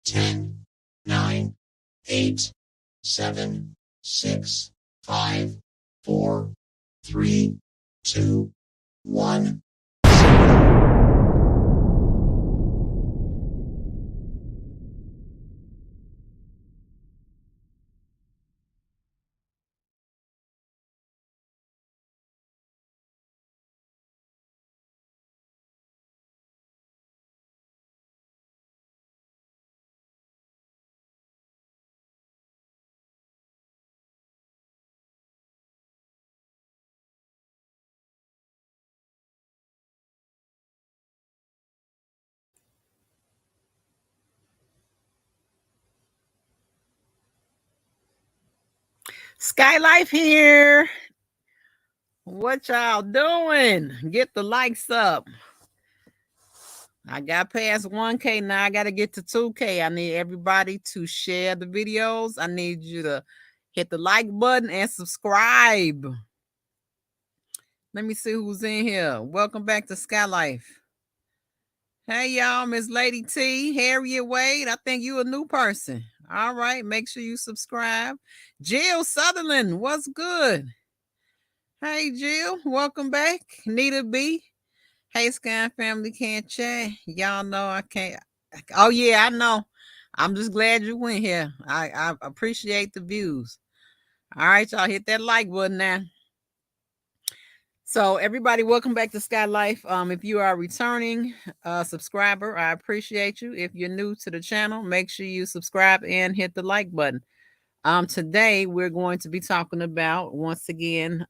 10, 9, 8, 7, 6, 5, 4, 3, 2, 1. Skylife here. What y'all doing? Get the likes up. I got past 1K. Now I got to get to 2K. I need everybody to share the videos. I need you to hit the like button and subscribe. Let me see who's in here. Welcome back to Skylife. Hey, y'all. Miss Lady T, Harriet Wade. I think you a new person. All right. Make sure you subscribe. Jill Sutherland, what's good? Hey, Jill. Welcome back. Nita B. Hey, Sky Family Can't Chat. Y'all know I can't. Oh, yeah, I know. I'm just glad you went here. I appreciate the views. All right, y'all hit that like button now. So everybody, welcome back to Sky Life. If you are a returning subscriber, I appreciate you. If you're new to the channel, make sure you subscribe and hit the like button. Today we're going to be talking about, once again,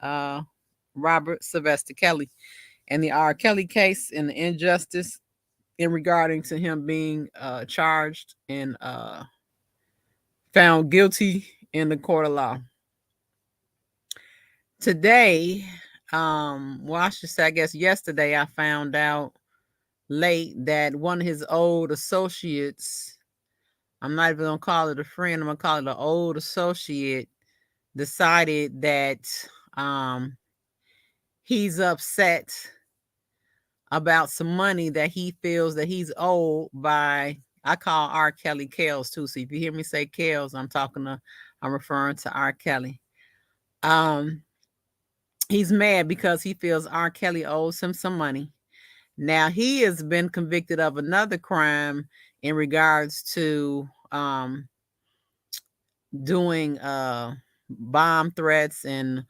Robert Sylvester Kelly and the R.Kelly case and the injustice in regarding to him being charged and found guilty in the court of law. Today, well, I should say, I guess yesterday, I found out late that one of his old associates, I'm not even gonna call it a friend, I'm gonna call it an old associate, decided that he's upset about some money that he feels that he's owed by, I call R.Kelly Kels too. So if you hear me say Kels, I'm referring to R.Kelly. He's mad because he feels R.Kelly owes him some money. Now he has been convicted of another crime in regards to doing bomb threats and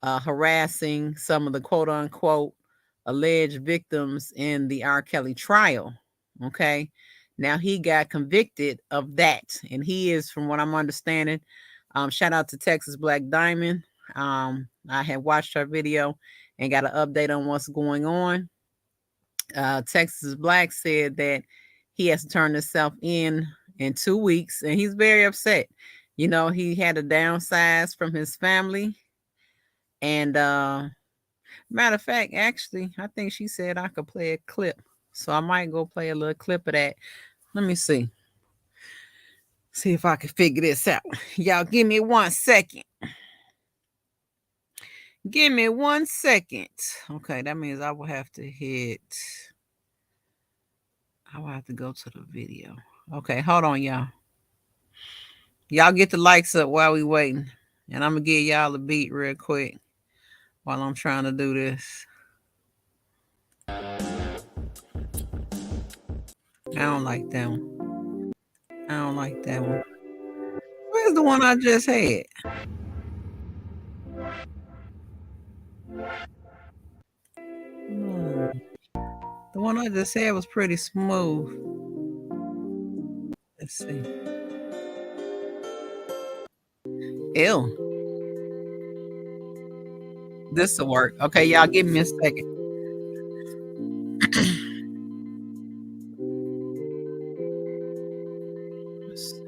harassing some of the quote unquote alleged victims in the R.Kelly trial. Okay. Now he got convicted of that. And he is, from what I'm understanding, shout out to Texas Black Diamond. I had watched her video and got an update on what's going on. Texas Black said that he has to turn himself in 2 weeks, and he's very upset. You know, he had to downsize from his family. And matter of fact, actually, I think she said I could play a clip. So I might go play a little clip of that. Let me see. See if I can figure this out. Y'all give me 1 second. Give me 1 second. Okay, that means I will have to go to the video. Okay, hold on, y'all. Y'all get the likes up while we waiting. And I'm going to give y'all a beat real quick while I'm trying to do this. I don't like that one. I don't like that one. Where's the one I just had? The one I just said was pretty smooth. Let's see. Ew. This will work. Okay, y'all give me a second. Let's see.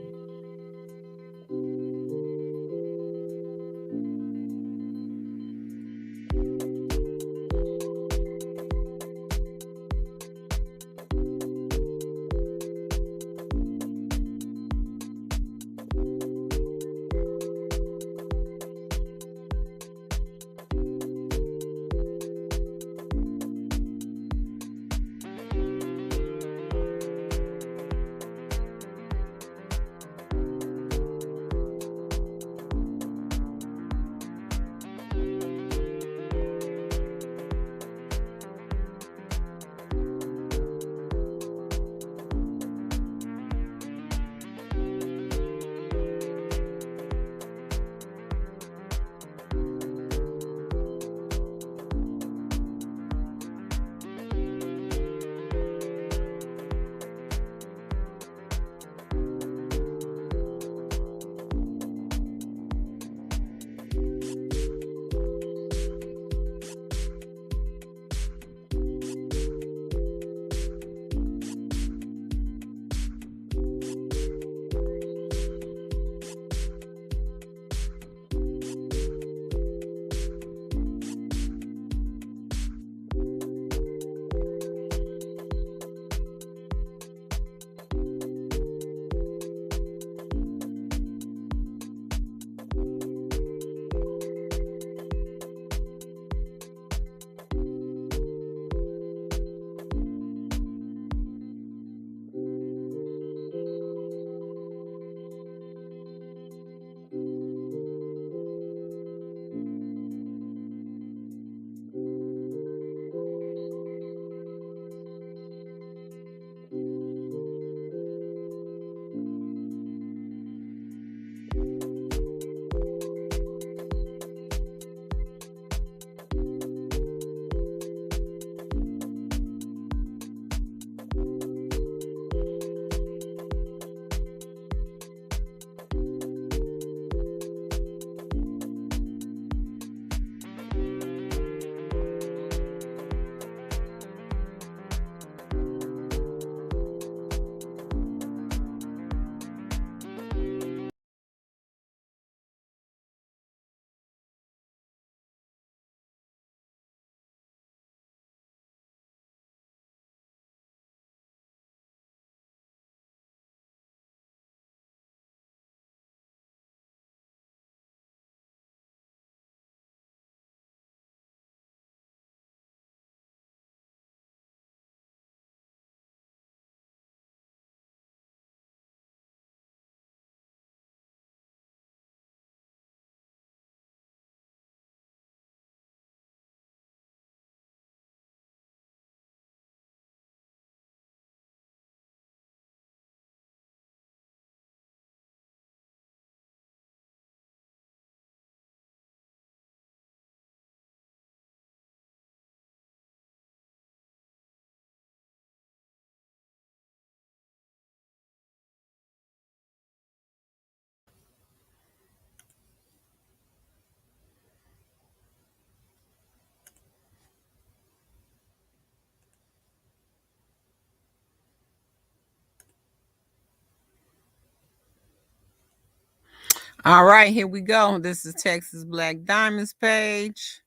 All right, here we go. This is Texas Black Diamonds page.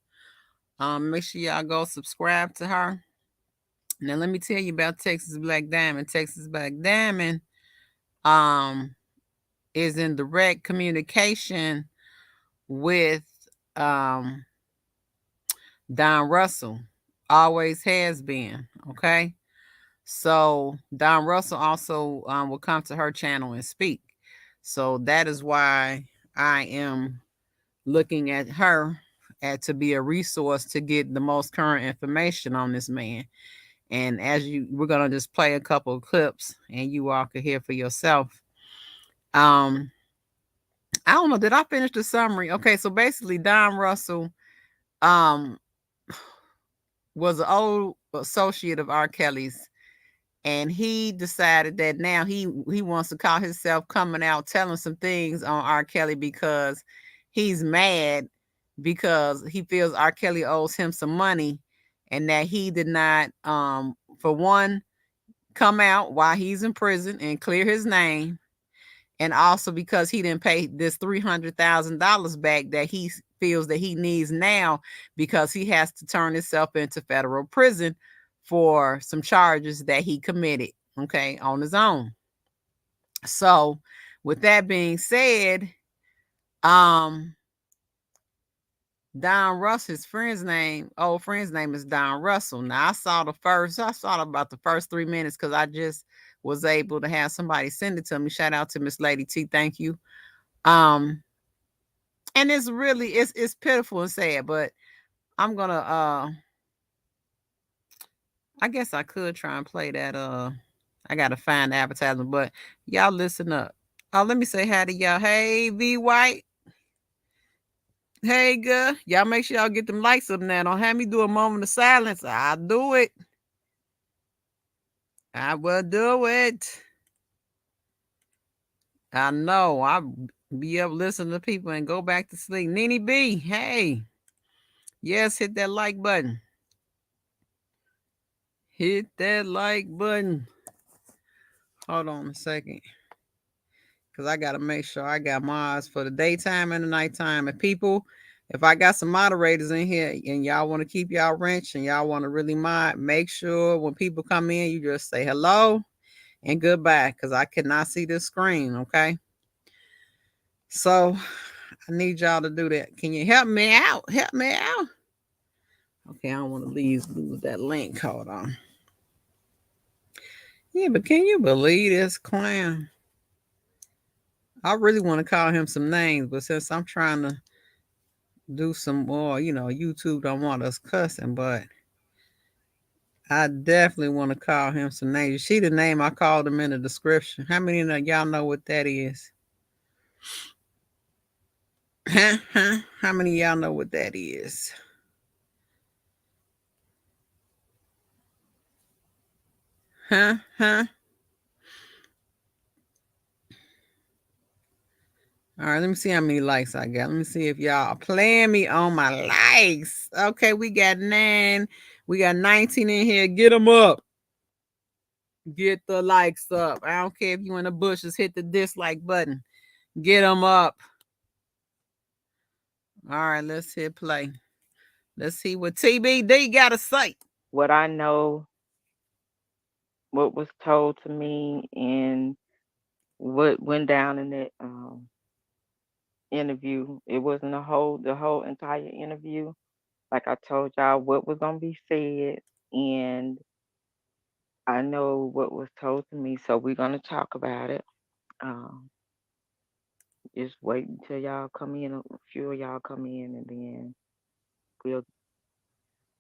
Make sure y'all go subscribe to her. Now let me tell you about Texas Black Diamond. Texas Black Diamond is in direct communication with Don Russell. Always has been. Okay. So Don Russell also will come to her channel and speak. So that is why I am looking at her to be a resource to get the most current information on this man. And we're gonna just play a couple of clips, and you all can hear for yourself. I don't know. Did I finish the summary? Okay, so basically, Don Russell was an associate of R. Kelly's, and he decided that now he wants to call himself coming out telling some things on R. Kelly because he's mad because he feels R. Kelly owes him some money, and that he did not, for one, come out while he's in prison and clear his name, and also because he didn't pay this $300,000 back that he feels that he needs now because he has to turn himself into federal prison for some charges that he committed, okay, on his own. So, with that being said, um, Don Russell, his old friend's name is Don Russell. Now I saw about the first 3 minutes because I just was able to have somebody send it to me. Shout out to Miss Lady T. Thank you. Um, and it's really it's pitiful and sad, but I'm gonna I guess I could try and play that I gotta find the advertisement, but y'all listen up. Oh, let me say hi to y'all. Hey V White. Hey girl. Y'all make sure y'all get them likes up now. Don't have me do a moment of silence. I'll do it. I will do it. I know. I be up listening to people and go back to sleep. Nene B, hey. Yes, hit that like button. Hit that like button. Hold on a second. Because I got to make sure I got mods for the daytime and the nighttime. And people, if I got some moderators in here and y'all want to keep y'all wrench and y'all want to really mod, make sure when people come in, you just say hello and goodbye because I cannot see this screen, okay? So I need y'all to do that. Can you help me out? Help me out. Okay, I don't want to lose that link. Hold on. Yeah, but can you believe this clown? I really want to call him some names, but since I'm trying to do some more, YouTube don't want us cussing, but I definitely want to call him some names. You see the name I called him in the description. How many of y'all know what that is? How many of y'all know what that is? Huh? All right, let me see how many likes I got. Let me see if y'all are playing me on my likes. Okay, we got 9. We got 19 in here. Get them up. Get the likes up. I don't care if you in the bushes, hit the dislike button. Get them up. All right, let's hit play. Let's see what TBD got to say. What I know, what was told to me, and what went down in that interview. It wasn't the whole entire interview. Like I told y'all, what was gonna be said, and I know what was told to me. So we're gonna talk about it. Um, just wait until y'all come in. A few of y'all come in, and then we'll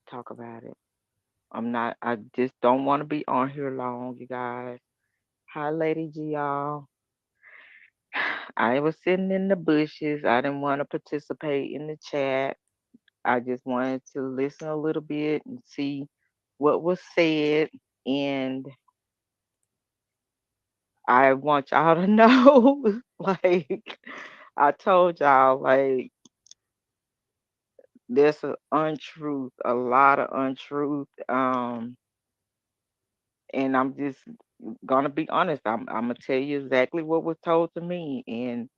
talk about it. I'm not. I just don't want to be on here long, you guys. Hi, Lady G, y'all. I was sitting in the bushes. I didn't want to participate in the chat. I just wanted to listen a little bit and see what was said. And I want y'all to know, like I told y'all, like there's an untruth, a lot of untruth. And I'm just gonna be honest. I'm gonna tell you exactly what was told to me, and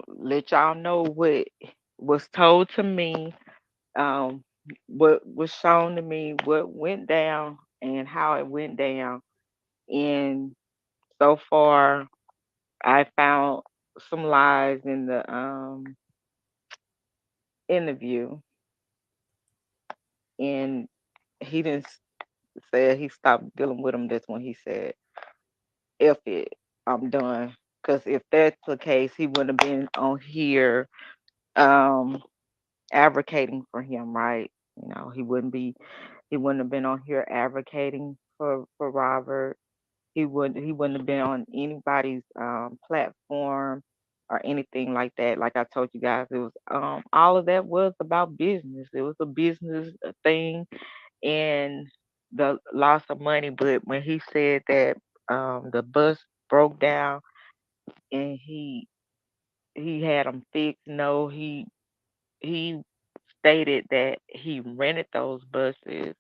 let y'all know what was told to me, um, what was shown to me, what went down, and how it went down. And so far, I found some lies in the interview, and he didn't say he stopped dealing with him. That's when he said, "If it, I'm done." Because if that's the case, he wouldn't have been on here um, advocating for him, right? He wouldn't be. He wouldn't have been on here advocating for Robert. He wouldn't have been on anybody's platform or anything like that. Like I told you guys, it was all of that was about business. It was a business thing and the loss of money. But when he said that the bus broke down and he had them fixed, no, he stated that he rented those buses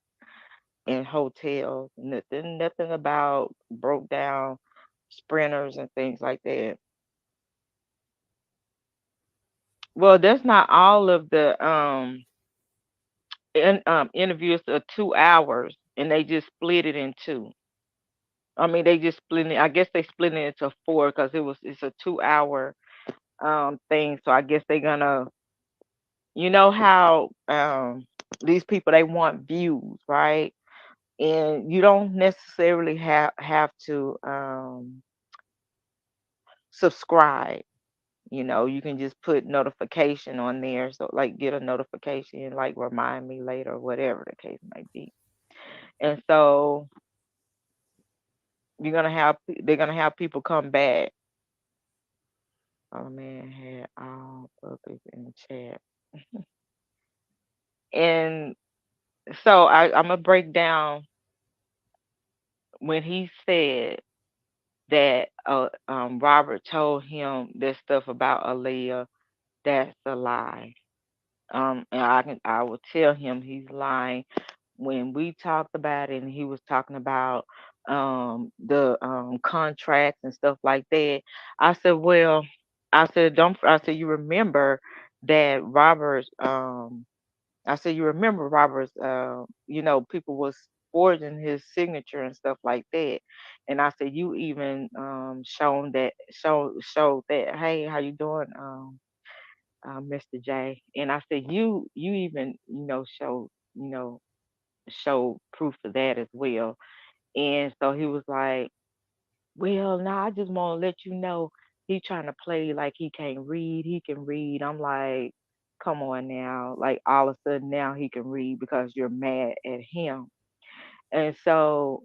in hotels. Nothing about broke down sprinters and things like that. Well, that's not all of the interviews are 2 hours, and they just split it in two. I mean, they just split it. I guess they split it into four because it's a 2 hour thing. So I guess they're gonna, you know how these people they want views, right? And you don't necessarily have to subscribe. You know, you can just put notification on there, so like get a notification, like remind me later, whatever the case may be. And so they're gonna have people come back. Oh man, had all others in the chat, and so I'm gonna break down when he said that Robert told him this stuff about Aaliyah. That's a lie. And I will tell him he's lying. When we talked about it and he was talking about the contracts and stuff like that, I said, well, I said, you remember that Robert's I said, you remember Robert's you know, people was forging his signature and stuff like that. And I said, you even showed that, hey, how you doing, Mr. J? And I said, you even, you know, show proof of that as well. And so he was like, well, nah, I just want to let you know he trying to play like he can't read. He can read. I'm like, come on now. Like all of a sudden now he can read because you're mad at him. And so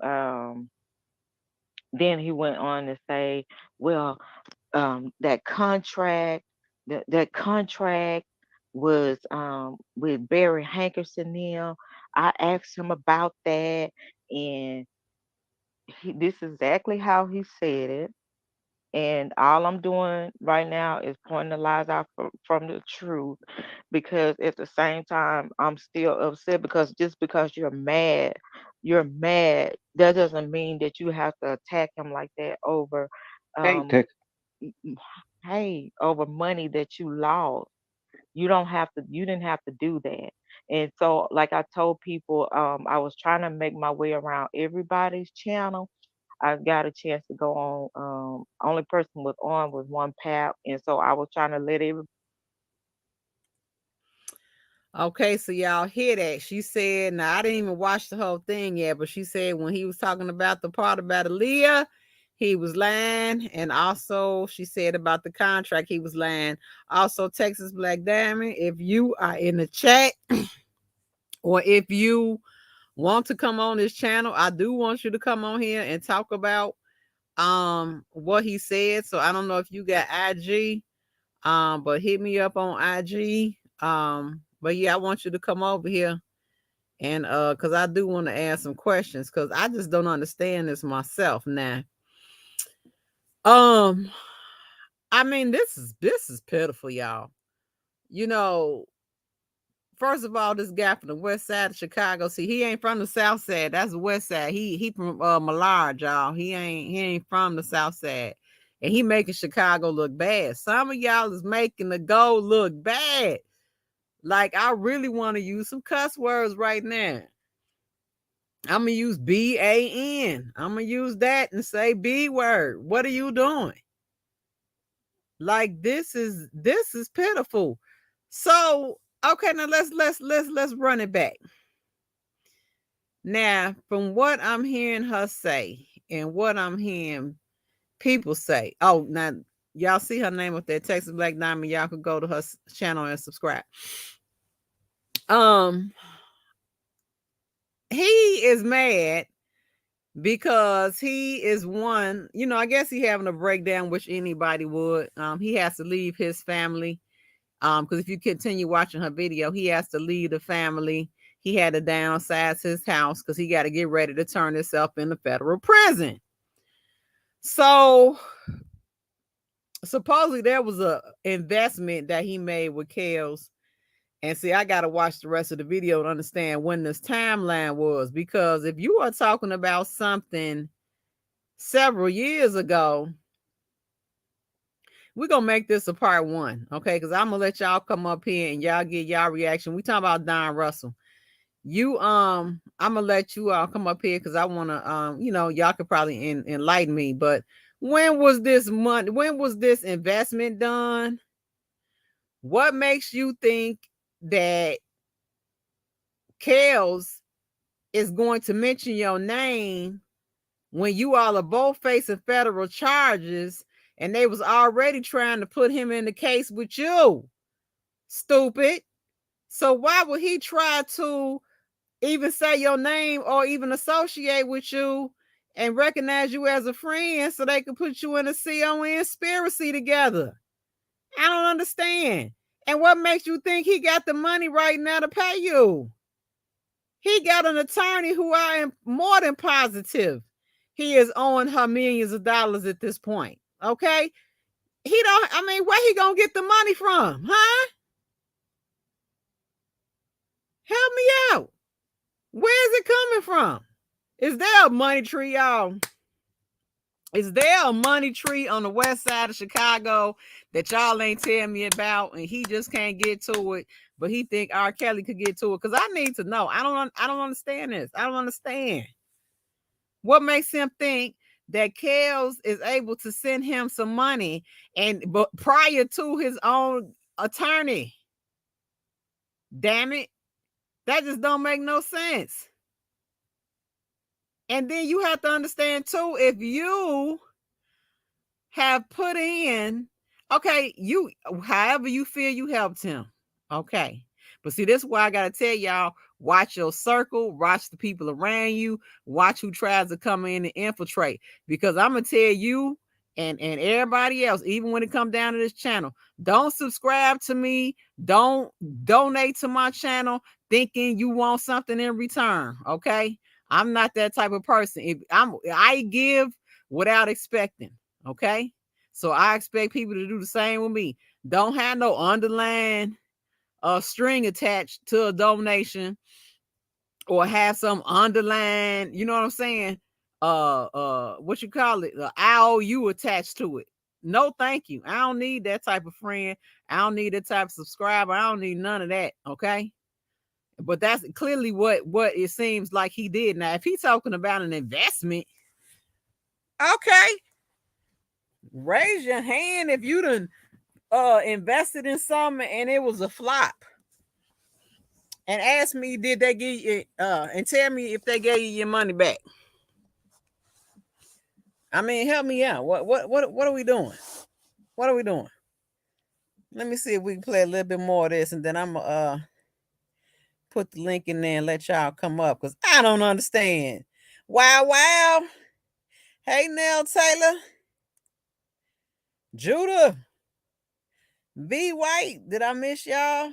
then he went on to say, well, that contract, that contract was with Barry Hankerson now. I asked him about that, and this is exactly how he said it. And all I'm doing right now is pointing the lies out from the truth, because at the same time I'm still upset, because just because you're mad. That doesn't mean that you have to attack him like that over Hey, um Tex. m- m- hey, over money that you lost. You didn't have to do that. And so like I told people, I was trying to make my way around everybody's channel. I got a chance to go on. Only person was on was one pap, and so I was trying to let every. Okay, so y'all hear that? She said, now I didn't even watch the whole thing yet, but she said when he was talking about the part about Aaliyah, he was lying. And also, she said about the contract, he was lying. Also, Texas Black Diamond, if you are in the chat or if you want to come on this channel, I do want you to come on here and talk about what he said. So I don't know if you got IG, but hit me up on IG. But yeah, I want you to come over here and because I do want to ask some questions, because I just don't understand this myself now. um I mean, this is pitiful, y'all. You know, first of all, this guy from the west side of Chicago, see, he ain't from the south side. That's the west side. He from Millard, y'all. He ain't from the south side. And he making Chicago look bad. Some of y'all is making the gold look bad. Like, I really want to use some cuss words right now. I'm gonna use BAN. I'm gonna use that and say B word. What are you doing? Like, this is pitiful. So okay, now let's run it back. Now, from what I'm hearing her say and what I'm hearing people say, oh, now y'all see her name up there, Texas Black Diamond. Y'all could go to her channel and subscribe. He is mad because he is one, I guess he having a breakdown, which anybody would. He has to leave his family. Because if you continue watching her video, he has to leave the family. He had to downsize his house because he got to get ready to turn himself into federal prison. So supposedly there was a investment that he made with Kels. And see, I got to watch the rest of the video to understand when this timeline was, because if you are talking about something several years ago, we're going to make this a part 1, okay? Because I'm going to let y'all come up here and y'all get y'all reaction. We talking about Don Russell. I'm going to let you all come up here because I want to, y'all could probably enlighten me. But when was this money? When was this investment done? What makes you think that Kels is going to mention your name when you all are both facing federal charges and they was already trying to put him in the case with you? Stupid. So why would he try to even say your name or even associate with you and recognize you as a friend so they could put you in a conspiracy together? I don't understand. And what makes you think he got the money right now to pay you? He got an attorney who I am more than positive he is owing her millions of dollars at this point. Okay? Where he gonna get the money from? Huh? Help me out. Where is it coming from? Is there a money tree, y'all? Is there a money tree on the west side of Chicago that y'all ain't telling me about, and he just can't get to it, but he think R.Kelly could get to it? Because I need to know. I don't understand this. I don't understand. What makes him think that Kels is able to send him some money but prior to his own attorney? Damn it. That just don't make no sense. And then you have to understand too, if you have put in, okay, however you feel you helped him, okay. But see, this is why I gotta tell y'all, watch your circle, watch the people around you, watch who tries to come in and infiltrate. Because I'm gonna tell you and everybody else, even when it comes down to this channel, don't subscribe to me, don't donate to my channel thinking you want something in return. Okay. I'm not that type of person. I give without expecting. Okay. So I expect people to do the same with me. Don't have no underlying string attached to a donation or have some underlying, you know what I'm saying? What you call it? IOU attached to it. No, thank you. I don't need that type of friend. I don't need that type of subscriber. I don't need none of that. Okay. But that's clearly what it seems like he did. Now, if he's talking about an investment, okay, raise your hand if you done invested in something and it was a flop. And ask me, did they give you and tell me if they gave you your money back. I mean, help me out. What are we doing? What are we doing? Let me see if we can play a little bit more of this, and then I'm put the link in there and let y'all come up, because I don't understand. Wow. Hey, Nell Taylor. Judah. V White. Did I miss y'all?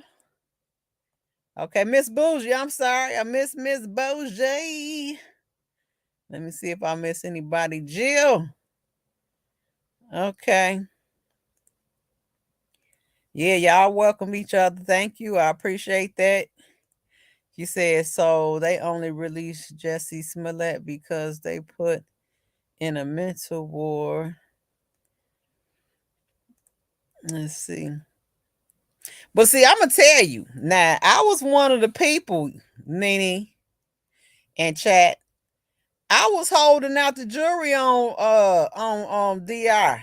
Okay, Miss Bougie. I'm sorry. I miss Miss Bougie. Let me see if I miss anybody. Jill. Okay. Yeah, y'all welcome each other. Thank you. I appreciate that. You said, so they only released Jesse Smollett because they put in a mental war. Let's see. But see, I'm going to tell you. Now, I was one of the people, Nene and chat. I was holding out the jury on DR.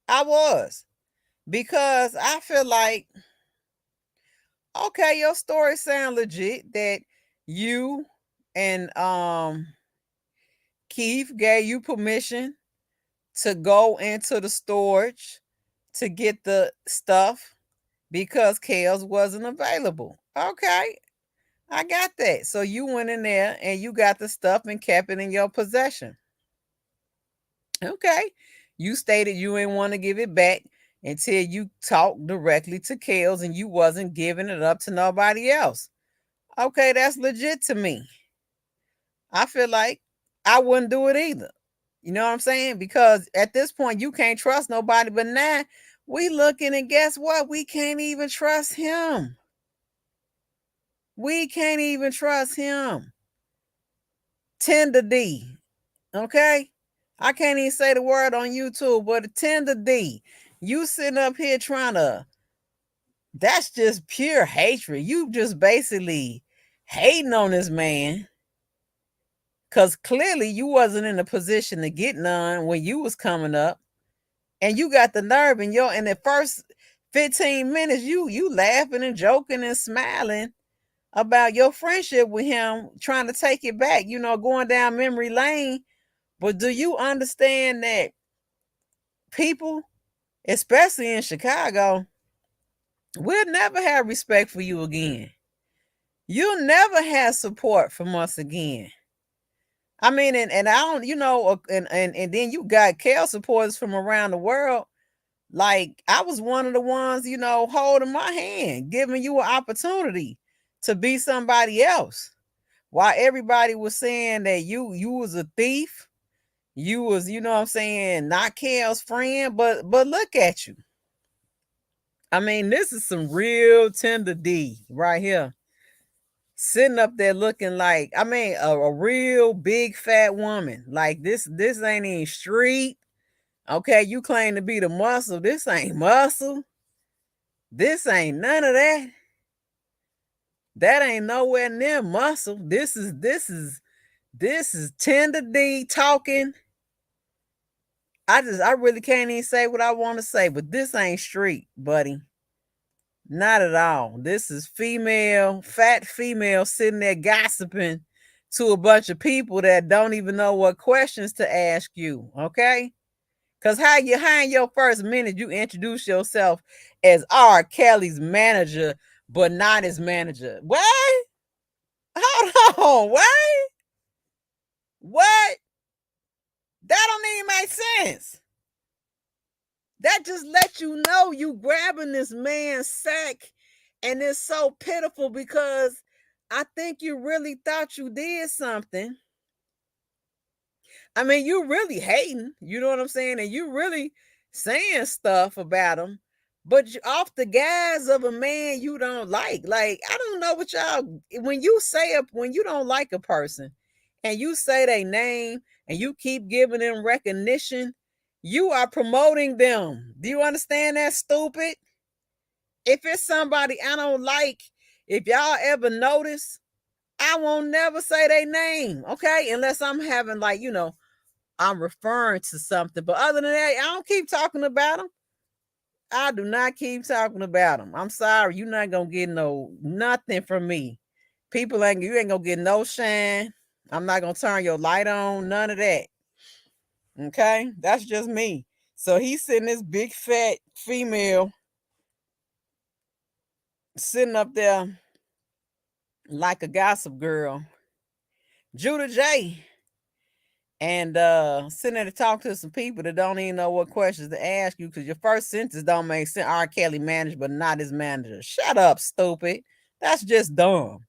I was. Because I feel like, okay, your story sound legit, that you and Keith gave you permission to go into the storage to get the stuff because Kels wasn't available. Okay. I got that. So you went in there and you got the stuff and kept it in your possession. Okay. You stated you didn't want to give it back until you talked directly to Kels and you wasn't giving it up to nobody else. Okay, that's legit to me. I feel like I wouldn't do it either. You know what I'm saying? Because at this point you can't trust nobody. But now we looking and guess what? We can't even trust him. We can't even trust him. Tender D. Okay? I can't even say the word on YouTube, but a tender D. You sitting up here trying to, that's just pure hatred. You just basically hating on this man. Cause clearly you wasn't in a position to get none when you was coming up. And you got the nerve in the first 15 minutes, you laughing and joking and smiling about your friendship with him, trying to take it back, going down memory lane. But do you understand that people, especially in Chicago, we'll never have respect for you again. You'll never have support from us again. I mean, and I don't, and then you got Kel supporters from around the world. Like I was one of the ones, holding my hand, giving you an opportunity to be somebody else. While everybody was saying that you was a thief, you was, what I'm saying, not Kel's friend, but look at you. I mean, this is some real tender D right here. Sitting up there looking like, I mean, a real big fat woman. Like this ain't even street. Okay, you claim to be the muscle. This ain't muscle. This ain't none of that. That ain't nowhere near muscle. This is tender D talking. I really can't even say what I want to say, but this ain't street, buddy. Not at all. This is fat female sitting there gossiping to a bunch of people that don't even know what questions to ask you. Okay? Because how in your first minute you introduce yourself as R.Kelly's manager, but not his manager. What? Hold on. What? What? That don't even make sense. That just lets you know you grabbing this man's sack, and it's so pitiful because I think you really thought you did something. I mean, you really hating, you know what I'm saying? And you really saying stuff about him, but off the guise of a man you don't like. Like, I don't know what y'all, when you don't like a person and you say their name and you keep giving them recognition, you are promoting them. Do you understand that, stupid? If it's somebody I don't like, if y'all ever notice, I won't never say their name, okay? Unless I'm having I'm referring to something. But other than that, I don't keep talking about them. I do not keep talking about them. I'm sorry. You're not going to get nothing from me. You ain't going to get no shine. I'm not going to turn your light on. None of that. Okay? That's just me. So he's sitting this big fat female sitting up there like a gossip girl. Judah J. And sitting there to talk to some people that don't even know what questions to ask you because your first sentence don't make sense. R.Kelly managed, but not his manager. Shut up, stupid. That's just dumb.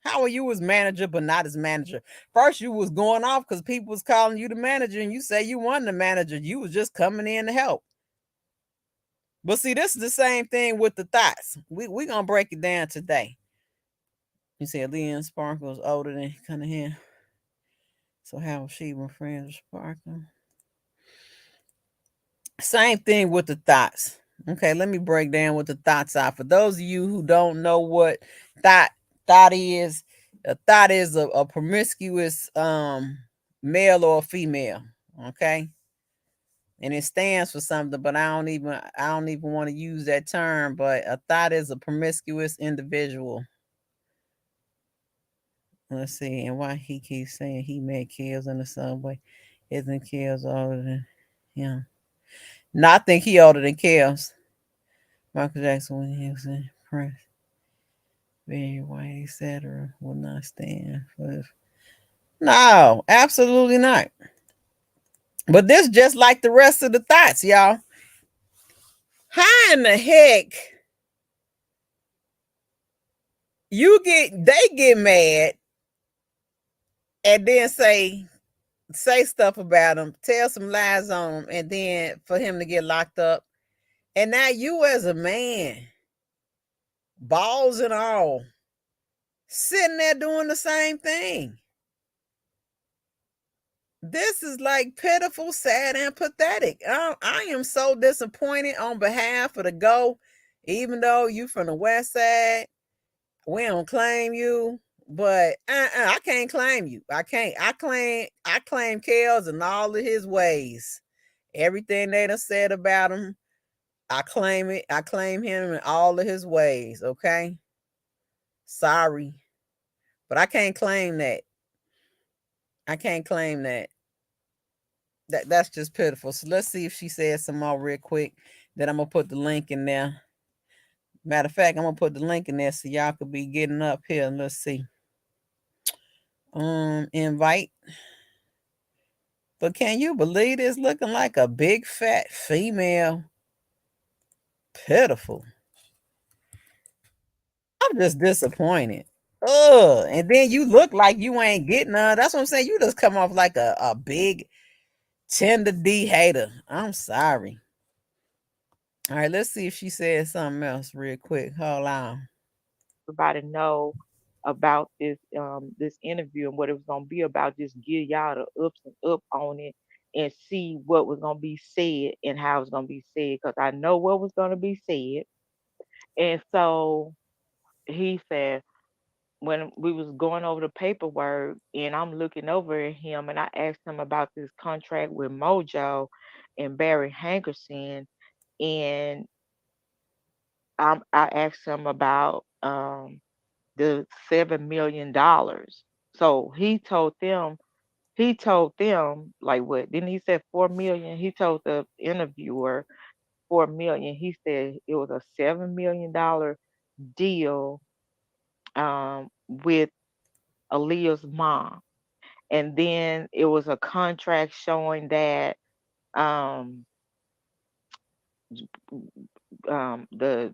How are you his manager, but not his manager? First, you was going off because people was calling you the manager, and you say you weren't the manager. You was just coming in to help. But see, this is the same thing with the thoughts. We gonna break it down today. You said Leanne Sparkle's older than Cunningham. So how was she my friend with Sparkle? Same thing with the thoughts. Okay, let me break down what the thoughts are. For those of you who don't know what thought is, a thought is a promiscuous male or female. Okay. And it stands for something, but I don't even want to use that term. But a thought is a promiscuous individual. Let's see, and why he keeps saying he met kills in the subway. Isn't kills older than him? No, I think he older than Kels. Michael Jackson when he was in Prince. very white, etc. Will not stand for this. No, absolutely not. But this just like the rest of the thoughts, y'all. How in the heck they get mad and then say stuff about him, tell some lies on him, and then for him to get locked up. And now you as a man, balls and all, sitting there doing the same thing. This is like pitiful, sad, and pathetic. I am so disappointed on behalf of the GO. Even though you from the West Side, we don't claim you, but I can't claim you. I can't. I claim Kels and all of his ways. Everything they done said about him, I claim it. I claim him in all of his ways. Okay. Sorry, but I can't claim that. I can't claim that. That's just pitiful. So let's see if she says some more real quick. Then I'm gonna put the link in there. Matter of fact, I'm gonna put the link in there so y'all could be getting up here. And let's see. Invite. But can you believe this? Looking like a big fat female. Pitiful. I'm just disappointed. Ugh. And then you look like you ain't getting none. That's what I'm saying. You just come off like a big tender D hater. I'm sorry. All right, let's see if she says something else real quick. Hold on. Everybody know about this interview and what it was gonna be about. Just give y'all the ups and up on it and see what was gonna be said and how it was gonna be said. Cause I know what was gonna be said. And so he said when we was going over the paperwork and I'm looking over at him and I asked him about this contract with Mojo and Barry Hankerson and I asked him about the $7 million. So he told them like what? Didn't he say 4 million? He told the interviewer 4 million. He said it was a $7 million deal with Aaliyah's mom. And then it was a contract showing that um the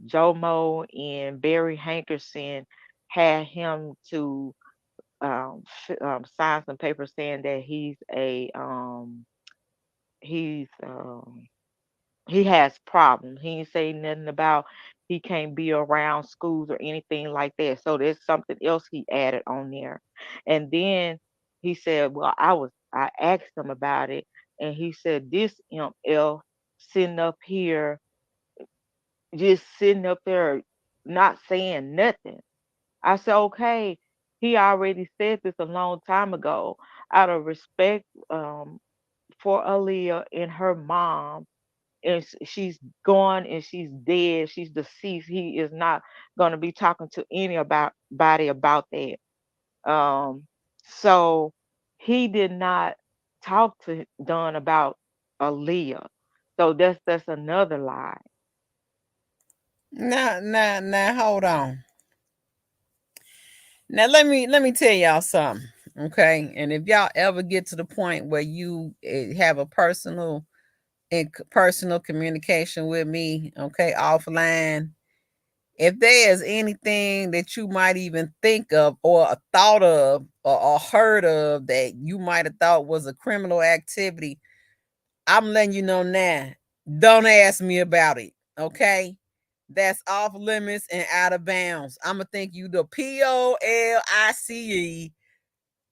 Jomo and Barry Hankerson had him to sign some papers saying that he's he has problems. He ain't say nothing about he can't be around schools or anything like that. So there's something else he added on there. And then he said, well, I asked him about it and he said this ML sitting up here, just sitting up there not saying nothing. I said, okay, he already said this a long time ago. Out of respect for Aaliyah and her mom, and she's gone and she's dead, she's deceased. He is not going to be talking to anybody about that. Um, so he did not talk to Don about Aaliyah. So that's another lie. Now, hold on. Now let me tell y'all something, okay? And if y'all ever get to the point where you have a personal communication with me, okay, offline, if there is anything that you might even think of or thought of or heard of that you might have thought was a criminal activity, I'm letting you know now. Don't ask me about it, okay? That's off limits and out of bounds. I'm gonna think you the POLICE,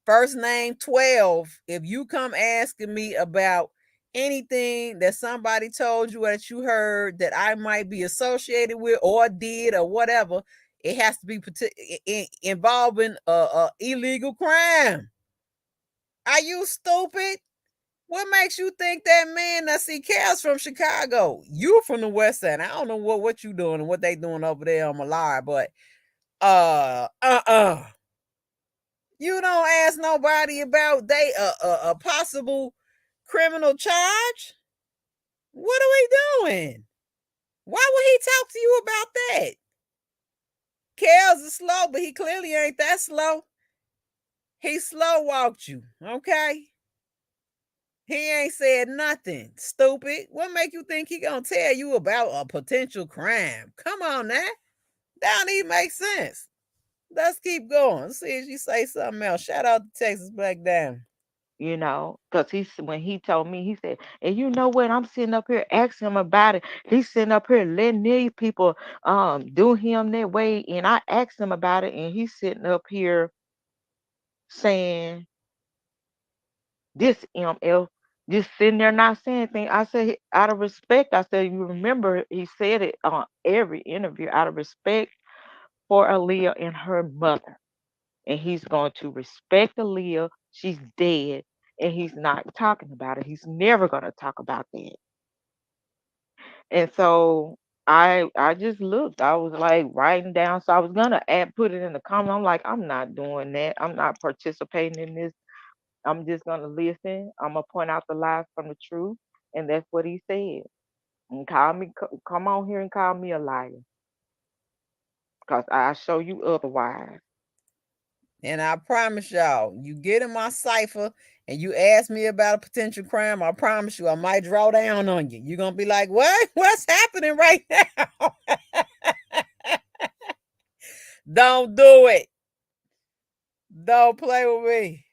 first name 12. If you come asking me about anything that somebody told you that you heard that I might be associated with or did or whatever, it has to be involving a illegal crime. Are you stupid? What makes you think that man that see Cal's from Chicago? You from the West Side. I don't know what you doing and what they doing over there on Malari, but you don't ask nobody about they a possible criminal charge. What are we doing? Why would he talk to you about that? Kels is slow, but he clearly ain't that slow. He slow walked you, okay? He ain't said nothing, stupid. What make you think he gonna tell you about a potential crime? Come on now. That don't even make sense. Let's keep going. See if you say something else. Shout out to Texas Black Diamond. Because when he told me, he said, and you know what? I'm sitting up here asking him about it. He's sitting up here letting these people do him that way, and I asked him about it, and he's sitting up here saying this MF, just sitting there not saying anything. I said, out of respect, I said, you remember he said it on every interview, out of respect for Aaliyah and her mother. And he's going to respect Aaliyah. She's dead. And he's not talking about it. He's never going to talk about that. And so I just looked. I was like writing down. So I was gonna put it in the comment. I'm like, I'm not doing that. I'm not participating in this. I'm just gonna listen. I'm gonna point out the lies from the truth. And that's what he said. And come on here and call me a liar. Because I show you otherwise. And I promise y'all, you get in my cipher and you ask me about a potential crime, I promise you, I might draw down on you. You're going to be like, what? What's happening right now? Don't do it. Don't play with me.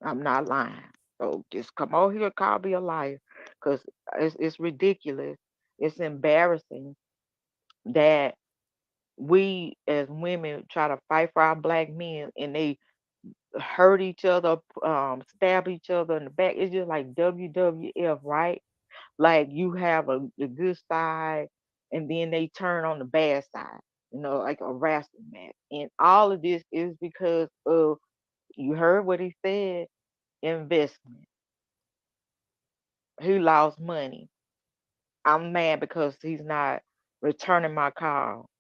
I'm not lying. So just come over here and call me a liar. Because it's ridiculous. It's embarrassing that we as women try to fight for our black men and they hurt each other, stab each other in the back. It's just like WWF, right? Like you have the good side and then they turn on the bad side, like a wrestling match. And all of this is because of, you heard what he said, investment. He lost money. I'm mad because he's not returning my call.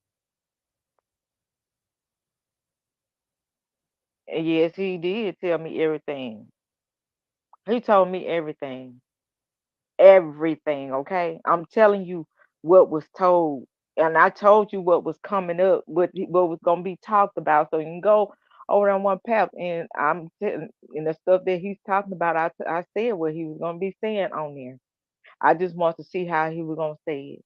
And yes, he did tell me everything. He told me everything. Everything, okay? I'm telling you what was told. And I told you what was coming up, what was gonna be talked about. So you can go over on one path and I'm telling and the stuff that he's talking about, I said what he was gonna be saying on there. I just want to see how he was gonna say it.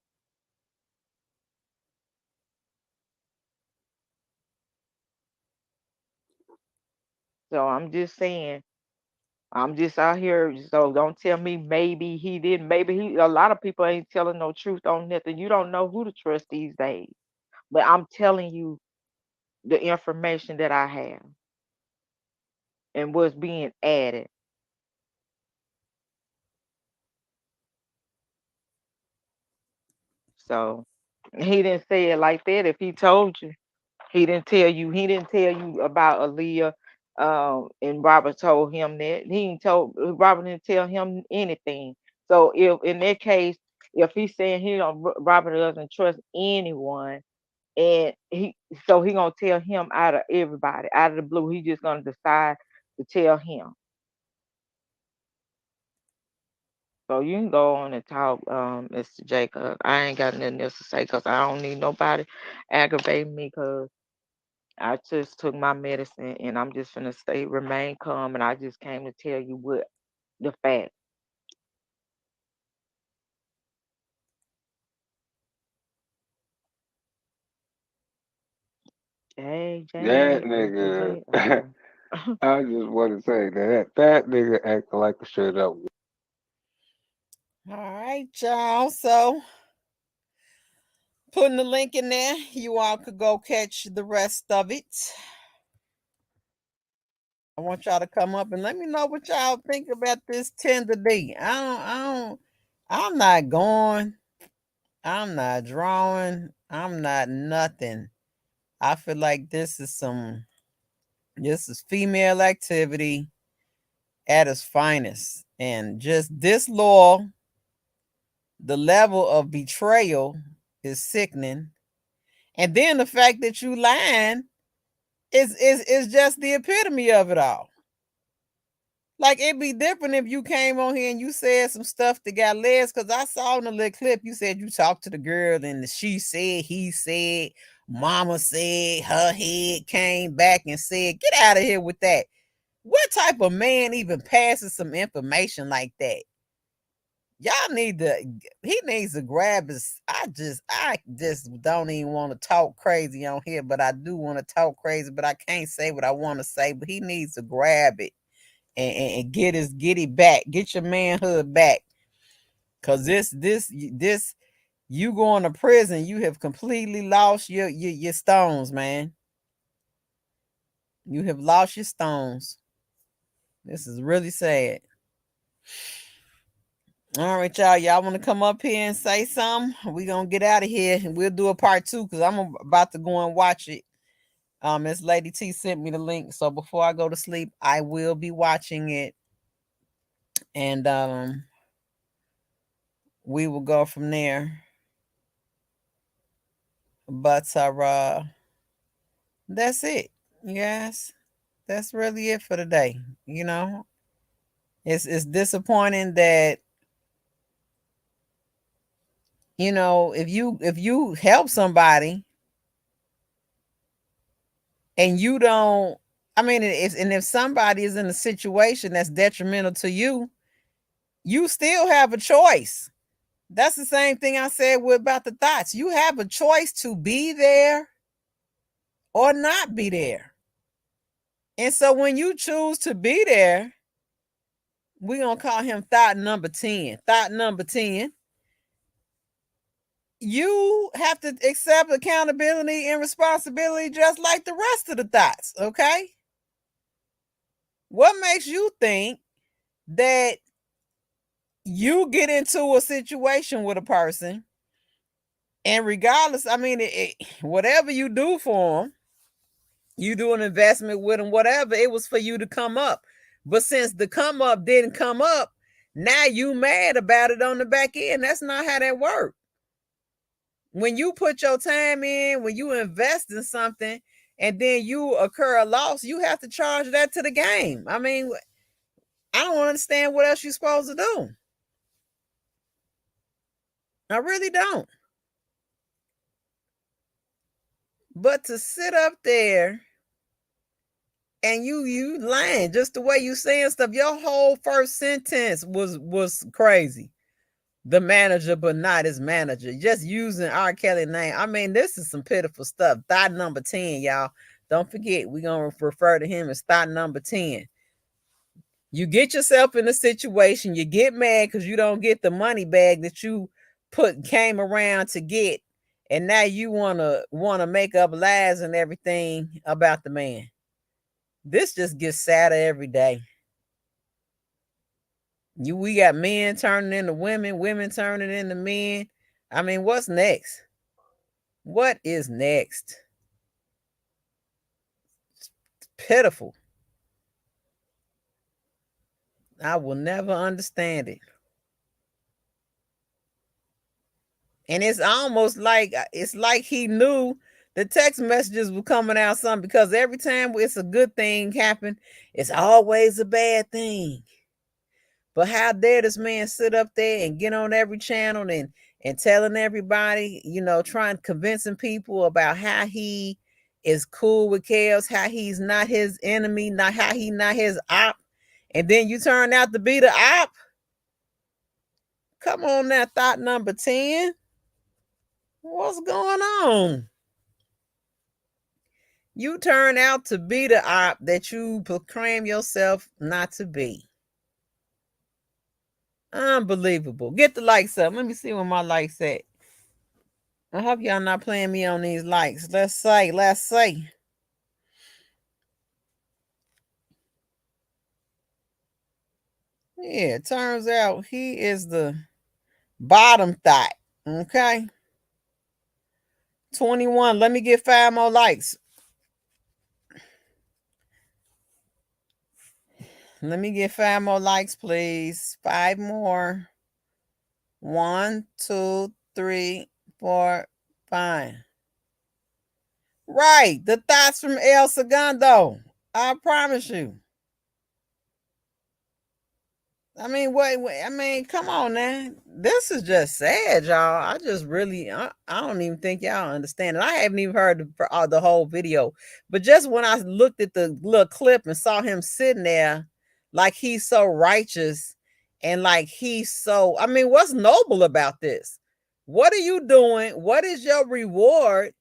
So I'm just saying, I'm just out here. So don't tell me maybe he didn't. Maybe a lot of people ain't telling no truth on nothing. You don't know who to trust these days. But I'm telling you the information that I have and what's being added. So he didn't say it like that. If he told you, he didn't tell you. He didn't tell you about Aaliyah. And Robert told him that he didn't told Robert didn't tell him anything. So if in that case, if he's saying Robert doesn't trust anyone, and he gonna tell him out of everybody, out of the blue, he just gonna decide to tell him. So you can go on and talk, Mr. Jacob. I ain't got nothing else to say because I don't need nobody aggravating me because I just took my medicine and I'm just gonna remain calm, and I just came to tell you what the fact. That JJ, nigga, Mr. J. I just want to say that nigga acting like a straight up. All right, y'all. So putting the link in there. You all could go catch the rest of it. I want y'all to come up and let me know what y'all think about this tender D. I'm not going. I'm not drawing. I'm not nothing. I feel like this is female activity at its finest. And just disloyal, the level of betrayal is sickening. And then the fact that you lying is just the epitome of it all. Like, it'd be different if you came on here and you said some stuff that got legs. Because I saw in the little clip, you said you talked to the girl and she said, he said, mama said, her head came back and said, get out of here with that. What type of man even passes some information like that? Y'all need to, he needs to grab his, I just don't even want to talk crazy on here, but I do want to talk crazy, but I can't say what I want to say, but he needs to grab it and get it back. Get your manhood back. Cause this you going to prison, you have completely lost your stones, man. You have lost your stones. This is really sad. All right, y'all. Y'all want to come up here and say something? We're gonna get out of here and we'll do a part 2 because I'm about to go and watch it. Miss Lady T sent me the link. So before I go to sleep, I will be watching it. And we will go from there. But that's it. Yes. That's really it for today. You know, it's disappointing that, you know, if you help somebody and you don't, I mean, if somebody is in a situation that's detrimental to you, you still have a choice. That's the same thing I said about the thoughts. You have a choice to be there or not be there. And so when you choose to be there, we're going to call him thought number 10. Thought number 10. You have to accept accountability and responsibility just like the rest of the thoughts, okay? What makes you think that you get into a situation with a person and regardless, I mean, whatever you do for them, you do an investment with them, whatever, it was for you to come up. But since the come up didn't come up, now you mad about it on the back end. That's not how that works. When you put your time in, when you invest in something and then you occur a loss, you have to charge that to the game. I mean, I don't understand what else you're supposed to do. I really don't. But to sit up there and you lying just the way you saying stuff, your whole first sentence was crazy. The manager, but not his manager. Just using R.Kelly name. I mean, this is some pitiful stuff. Thought number 10, y'all. Don't forget, we're going to refer to him as thought number 10. You get yourself in a situation, you get mad because you don't get the money bag that you came around to get, and now you wanna make up lies and everything about the man. This just gets sadder every day. We got men turning into women, women turning into men. I mean, what's next? What is next? It's pitiful. I will never understand it. And it's almost like he knew the text messages were coming out something, because every time it's a good thing happen, it's always a bad thing. But how dare this man sit up there and get on every channel and telling everybody, you know, trying convincing people about how he is cool with chaos, how he's not his enemy, not how he not his op, and then you turn out to be the op. Come on now, thought number 10. What's going on? You turn out to be the op that you proclaim yourself not to be. Unbelievable. Get the likes up. Let me see where my likes at. I hope y'all not playing me on these likes. Let's say. Yeah, it turns out he is the bottom thought. Okay. 21. Let me get 5 more likes. Let me get 5 more likes, please. 5 more. 1, 2, 3, 4, 5. Right. The thoughts from El Segundo. I promise you. I mean, wait, I mean, come on now. This is just sad, y'all. I just really, I don't even think y'all understand it. I haven't even heard the whole video. But just when I looked at the little clip and saw him sitting there like he's so righteous and like he's so, I mean, what's noble about this? What are you doing? What is your reward?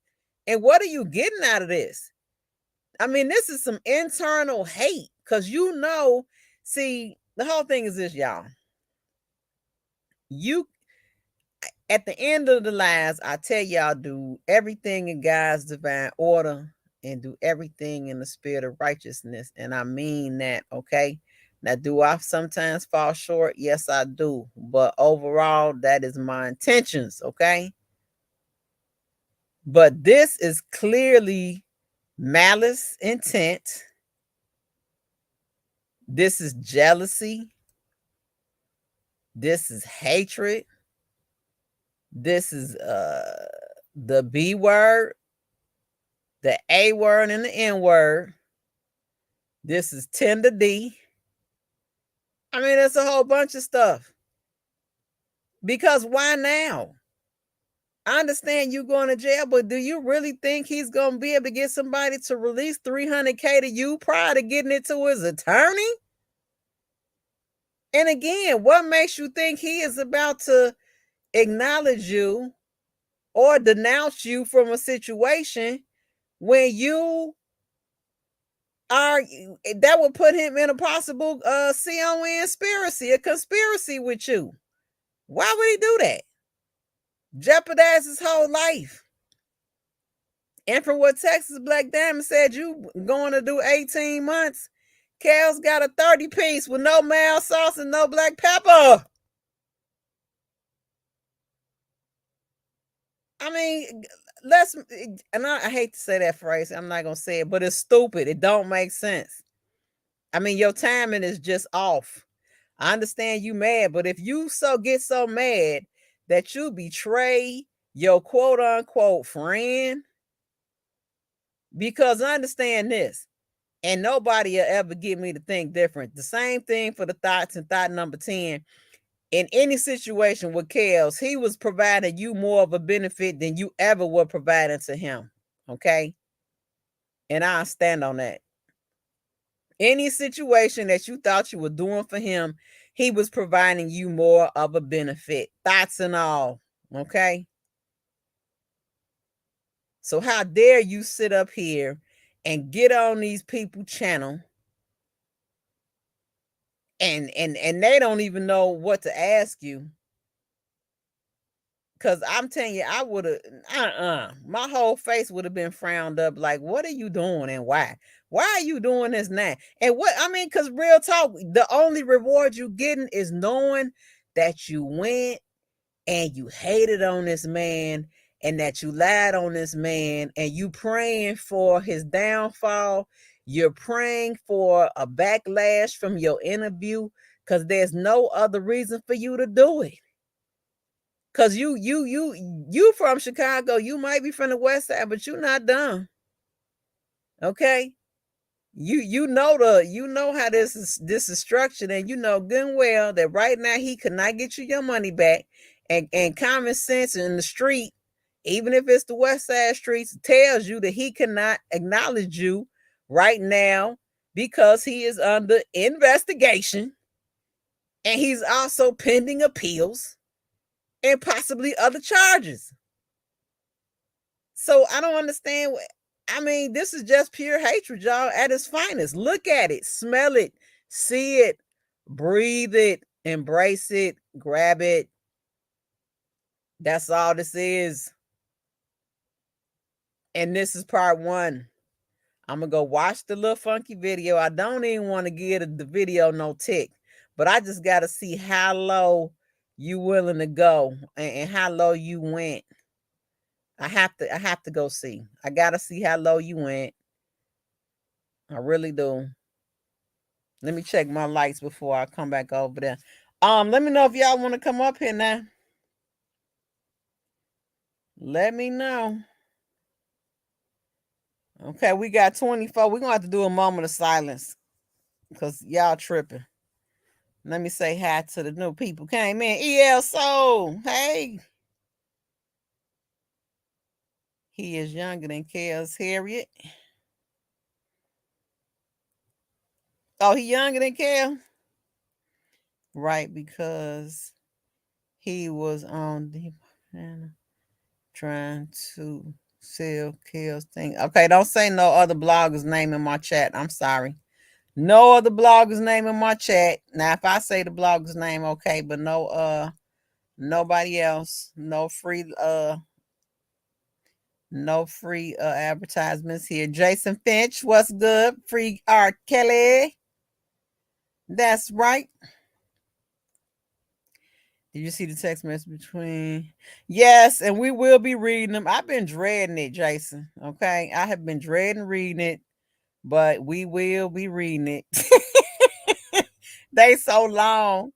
And what are you getting out of this? I mean, this is some internal hate because see, the whole thing is this, y'all. You at the end of the lines, I tell y'all, do everything in God's divine order and do everything in the spirit of righteousness. And I mean that, okay? Now, do I sometimes fall short? Yes, I do. But overall, that is my intentions, okay? But this is clearly malice intent. This is jealousy. This is hatred. This is the B word, the A word, and the N word. This is tender D. I mean, it's a whole bunch of stuff. Because why now? I understand you going to jail, but do you really think he's going to be able to get somebody to release $300K to you prior to getting it to his attorney? And again, what makes you think he is about to acknowledge you or denounce you from a situation when you are, that would put him in a possible conspiracy, a conspiracy with you? Why would he do that? Jeopardize his whole life. And from what Texas Black Diamond said, you going to do 18 months. Kel's got a 30-piece with no mayo sauce and no black pepper. I mean, and I hate to say that phrase. I'm not going to say it, but it's stupid. It don't make sense. I mean, your timing is just off. I understand you mad, but if you get so mad that you betray your quote unquote friend, because I understand this, and nobody will ever get me to think different. The same thing for the thoughts and thought number 10. In any situation with Kels, he was providing you more of a benefit than you ever were providing to him. Okay? And I stand on that. Any situation that you thought you were doing for him, he was providing you more of a benefit. Thoughts and all. Okay? So how dare you sit up here and get on these people's channel and they don't even know what to ask you. Because I'm telling you, I would have, my whole face would have been frowned up like, what are you doing and why? Why are you doing this now? And what, I mean, because real talk, the only reward you getting is knowing that you went and you hated on this man and that you lied on this man and you praying for his downfall. You're praying for a backlash from your interview because there's no other reason for you to do it. Cause you from Chicago, you might be from the West Side, but you're not dumb. Okay, you know how this is structured, and you know good and well that right now he could not get you your money back, and common sense in the street, even if it's the West Side streets, tells you that he cannot acknowledge you right now because he is under investigation, and he's also pending appeals and possibly other charges. So I don't understand. I mean, this is just pure hatred, y'all, at its finest. Look at it, smell it, see it, breathe it, embrace it, grab it. That's all this is. And this is part 1. I'm going to go watch the little funky video. I don't even want to give the video no tick, but I just got to see how low you willing to go and how low you went. I have to go see. I got to see how low you went. I really do. Let me check my lights before I come back over there. Let me know if y'all want to come up here now. Let me know. Okay, we got 24. We're going to have to do a moment of silence because y'all tripping. Let me say hi to the new people came in. EL Soul, hey. He is younger than Kel's Harriet. Oh, he younger than Kel? Right, because he was on the trying to sell Kel's thing. Okay, don't say no other blogger's name in my chat. I'm sorry. No other blogger's name in my chat. Now, if I say the blogger's name, okay, but no nobody else. No free advertisements here. Jason Finch, what's good? Free R.Kelly. That's right. Did you see the text message between? Yes, and we will be reading them. I've been dreading it, Jason. Okay, I have been dreading reading it, but we will be reading it. They so long.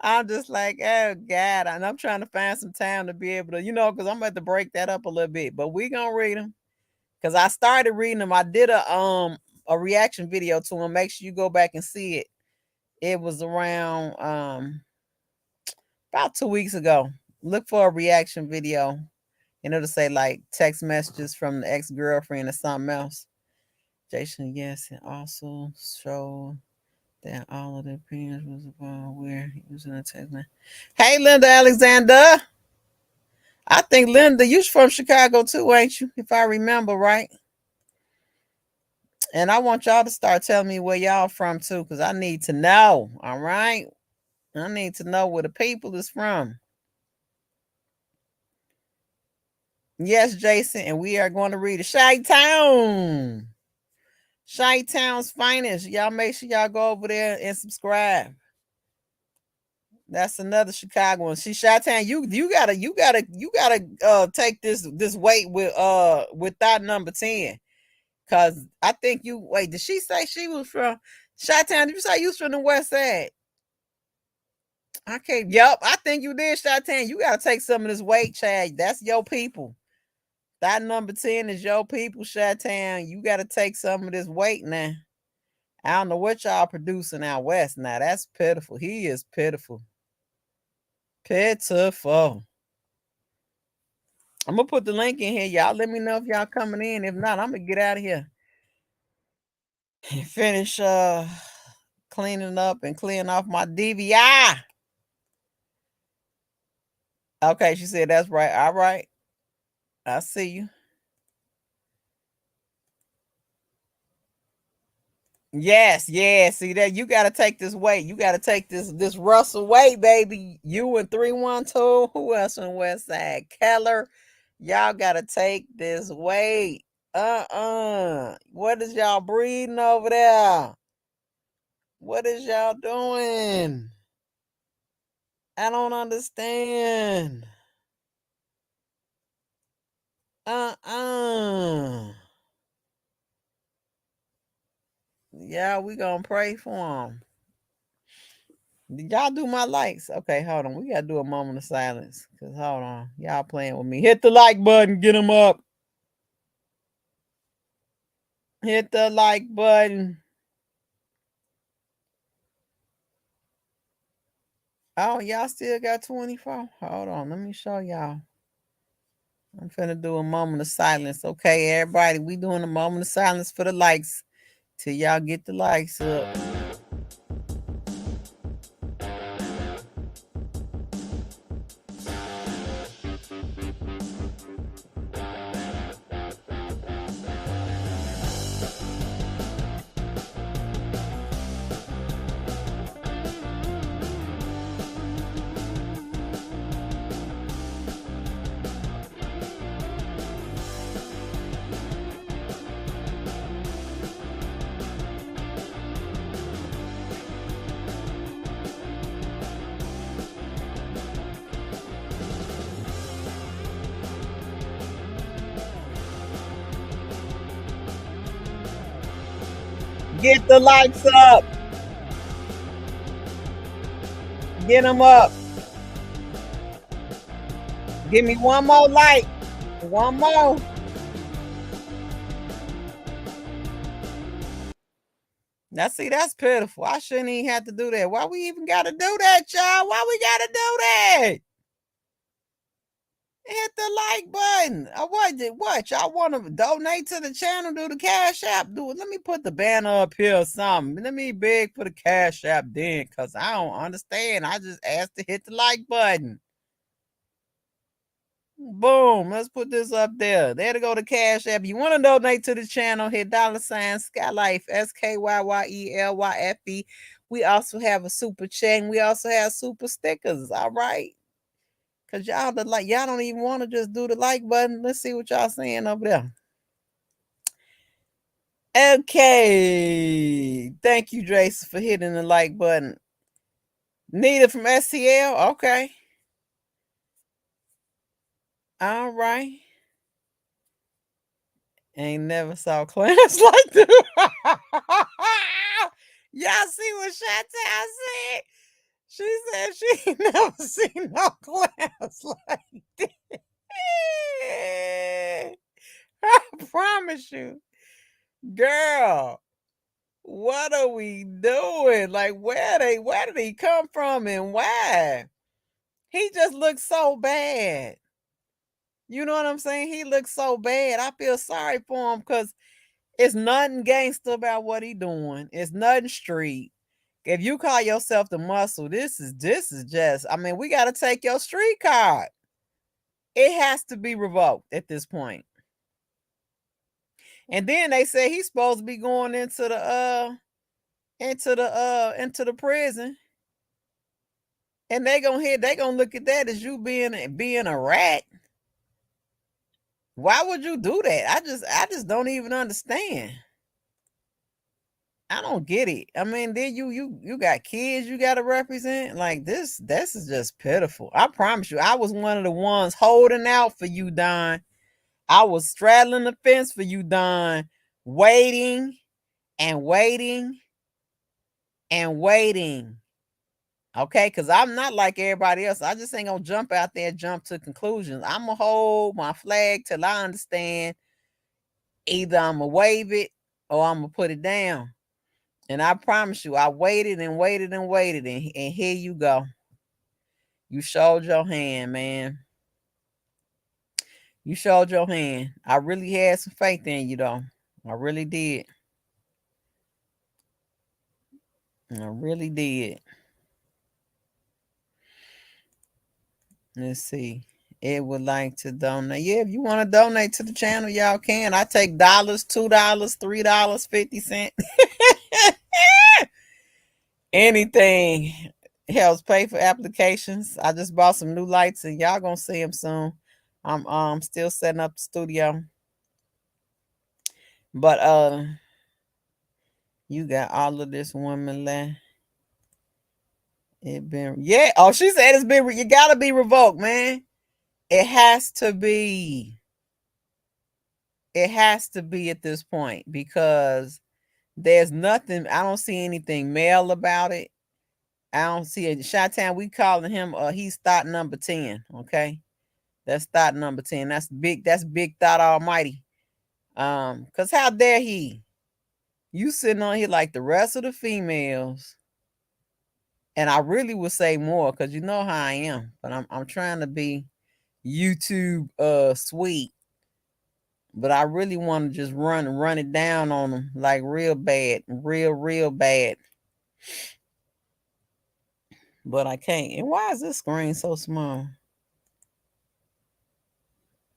I'm just like, oh God, and I'm trying to find some time to be able to, because I'm about to break that up a little bit. But we gonna read them because I started reading them. I did a reaction video to them. Make sure you go back and see it. It was around about 2 weeks ago. Look for a reaction video, and it'll say like text messages from the ex-girlfriend or something else. Jason, yes, it also showed that all of the opinions was about where he was in a text message. Hey, Linda Alexander. I think Linda, you're from Chicago too, ain't you? If I remember right. And I want y'all to start telling me where y'all from too, because I need to know. All right. I need to know where the people is from. Yes, Jason, and we are going to read it. Chi-Town. Chi-Town's finest. Y'all make sure y'all go over there and subscribe. That's another Chicago one. See, Chi-Town, you gotta take this weight with that number 10. Cause I think did she say she was from Chi-Town? Did you say you was from the west side? Okay, yep, I think you did, Chi-Town. You gotta take some of this weight, Chad. That's your people. That number 10 is your people, Chi-Town. You gotta take some of this weight now. I don't know what y'all producing out west now. That's pitiful. He is pitiful. Pitiful. I'm gonna put the link in here. Y'all let me know if y'all coming in. If not, I'm gonna get out of here. Finish cleaning up and clearing off my DVI. Okay, she said that's right. All right. I see you. Yes, yes. See that you gotta take this weight. You gotta take this Russell weight, baby. You and 312. Who else on the west side? Keller. Y'all gotta take this weight. What is y'all breeding over there? What is y'all doing? I don't understand. Yeah, we gonna pray for them. Did y'all do my likes? Okay, hold on. We gotta do a moment of silence. Cause hold on. Y'all playing with me. Hit the like button. Get them up. Hit the like button. Oh, y'all still got 24? Hold on. Let me show y'all. I'm finna do a moment of silence. Okay, everybody. We doing a moment of silence for the likes. Till y'all get the likes up. Get the likes up. Get them up. Give me one more like. One more. Now, see, that's pitiful. I shouldn't even have to do that. Why we even got to do that, y'all? Why we got to do that? Hit the like button. What? Y'all want to donate to the channel? Do the Cash App? Do it. Let me put the banner up here or something. Let me beg for the Cash App then, because I don't understand. I just asked to hit the like button. Boom. Let's put this up there. There to go to Cash App. You want to donate to the channel, hit $ Skylife, SKYYELYFE. We also have a super chat, and we also have super stickers. All right. Cause y'all y'all don't even want to just do the like button. Let's see what y'all saying over there. Okay. Thank you, Jason, for hitting the like button. Nita from STL. Okay. All right. Ain't never saw class like this. Y'all see what Chantal said? She said she ain't never seen no class like this. I promise you. Girl, what are we doing? Like, where did he come from and why? He just looks so bad. You know what I'm saying? He looks so bad. I feel sorry for him because it's nothing gangster about what he doing. It's nothing street. If you call yourself the muscle, this is just, I mean, we got to take your street card. It has to be revoked at this point. And then they say he's supposed to be going into the prison. And they gonna look at that as you being a rat. Why would you do that? I just don't even understand. I don't get it. I mean, then you got kids you gotta represent. Like this is just pitiful. I promise you, I was one of the ones holding out for you, Don. I was straddling the fence for you, Don, waiting and waiting and waiting. Okay, because I'm not like everybody else. I just ain't gonna jump out there and jump to conclusions. I'm gonna hold my flag till I understand. Either I'm gonna wave it or I'm gonna put it down. And I promise you, I waited and waited and waited, and here you go. You showed your hand, man. You showed your hand. I really had some faith in you, though. I really did. I really did. Let's see. It would like to donate. Yeah, if you want to donate to the channel, y'all can. I take dollars, $2, $3, 50 cents. Anything helps pay for applications. I just bought some new lights and y'all gonna see them soon. I'm still setting up the studio. But you got all of this woman left. It been oh, she said it's been you gotta be revoked, man. It has to be. It has to be at this point because there's nothing. I don't see anything male about it. I don't see it. Chi-Town, we calling him he's thought number 10. Okay. That's thought number 10. That's big thought almighty. Because how dare he? You sitting on here like the rest of the females. And I really would say more because you know how I am. But I'm trying to be YouTube sweet. But I really want to just run it down on them like real bad. Real bad. But I can't. And why is this screen so small?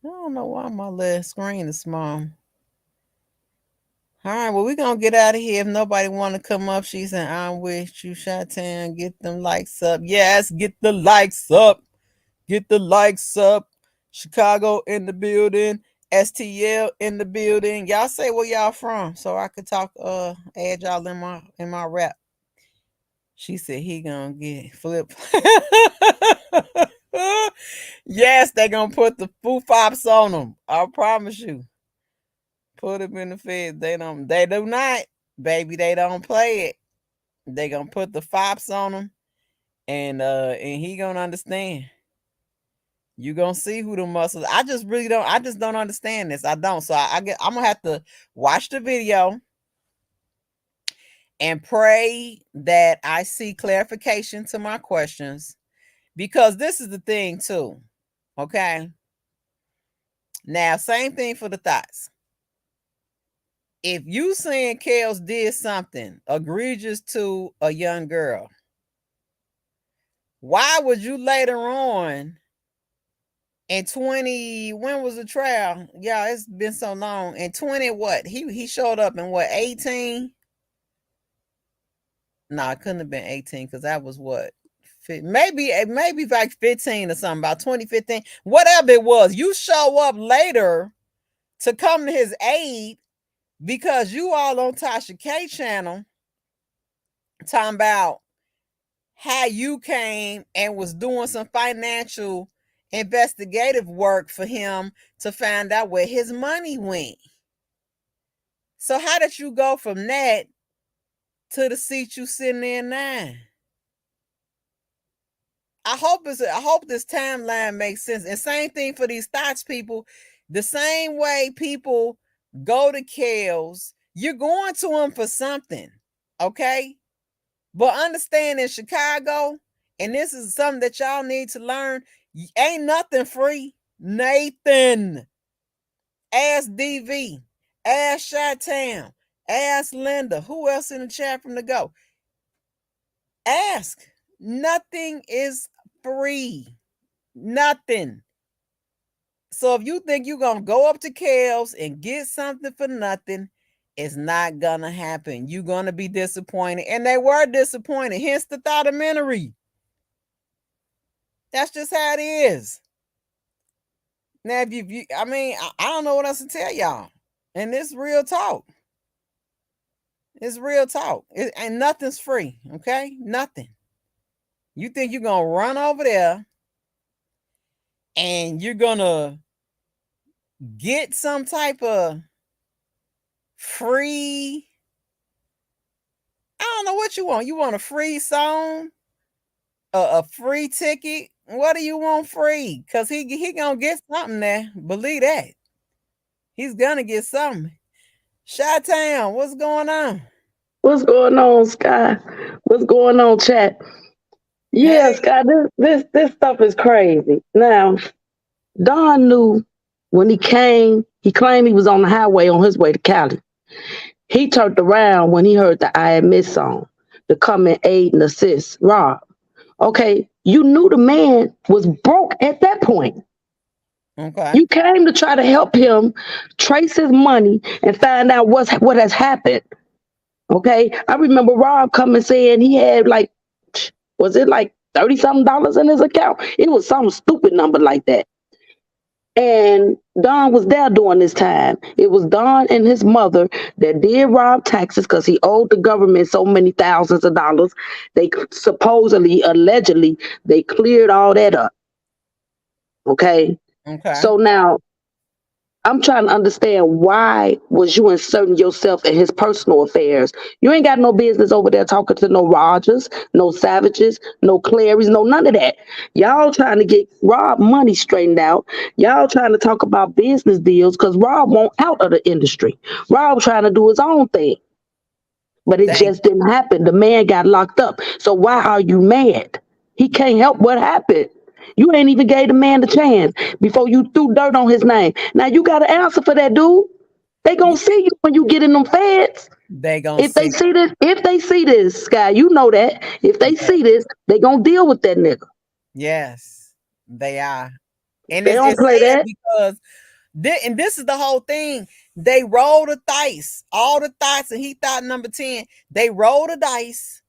I don't know why my little screen is small. All right, well, we're going to get out of here. If nobody want to come up, she said, I'm with you, Chi-Town. Get them likes up. Yes, get the likes up. Get the likes up. Chicago in the building. STL in the building. Y'all say where y'all from so I could talk, add y'all in my rap. She said he gonna get flipped. Yes, they gonna put the foo-fops on them. I promise you. Put them in the feds. They do not, baby. They don't play it. They gonna put the fops on them, and he gonna understand. You gonna see who the muscles. I just don't understand this. I don't. So I'm gonna have to watch the video and pray that I see clarification to my questions, because this is the thing too. Okay. Now, same thing for the thoughts. If you saying Kels did something egregious to a young girl, why would you later on in 20, when was the trial? Yeah, it's been so long. In 20 what? He showed up in what, 18? No, it couldn't have been 18 because that was what? Maybe like 15 or something, about 2015. Whatever it was, you show up later to come to his aid because you all on Tasha K channel talking about how you came and was doing some financial investigative work for him to find out where his money went. So how did you go from that to the seat you sitting in now? I hope this timeline makes sense. And same thing for these thoughts people. The same way people go to Kels, you're going to them for something, okay? But understand in Chicago, and this is something that y'all need to learn, ain't nothing free. Nathan, ask DV, ask Chi-Town, ask Linda, who else in the chat from the go? Ask. Nothing is free. Nothing. So if you think you're going to go up to Kels and get something for nothing, it's not going to happen. You're going to be disappointed. And they were disappointed. Hence the thoughtamentary. That's just how it is. Now, I don't know what else to tell y'all. And it's real talk. It's real talk. And nothing's free, okay? Nothing. You think you're going to run over there and you're going to get some type of free, I don't know what you want. You want a free song? A free ticket? What do you want free? Because he going to get something there. Believe that. He's going to get something. Chi-Town, what's going on? What's going on, Sky? What's going on, chat? Yeah, Hey. Sky, this stuff is crazy. Now, Don knew when he came, he claimed he was on the highway on his way to Cali. He turned around when he heard the I Admit song to come and aid and assist Rob. Okay, you knew the man was broke at that point. Okay. You came to try to help him trace his money and find out what has happened. Okay, I remember Rob coming saying he had like, was it like $30-something in his account? It was some stupid number like that. And Don was there during this time. It was Don and his mother that did Rob taxes because he owed the government so many thousands of dollars. They supposedly, allegedly, they cleared all that up. Okay. So now I'm trying to understand, why was you inserting yourself in his personal affairs? You ain't got no business over there talking to no Rogers, no Savages, no Clarys, no none of that. Y'all trying to get Rob money straightened out. Y'all trying to talk about business deals because Rob won't out of the industry. Rob trying to do his own thing. But it just didn't happen. The man got locked up. So why are you mad? He can't help what happened. You ain't even gave the man the chance before you threw dirt on his name. Now you got to answer for that, dude. They gonna see you when you get in them feds. They gonna if they see this, Sky, you know that. If they see this, they gonna deal with that nigga. Yes, they are. And they don't play that because this is the whole thing. They roll the dice, all the thoughts, and he thought number 10. They roll the dice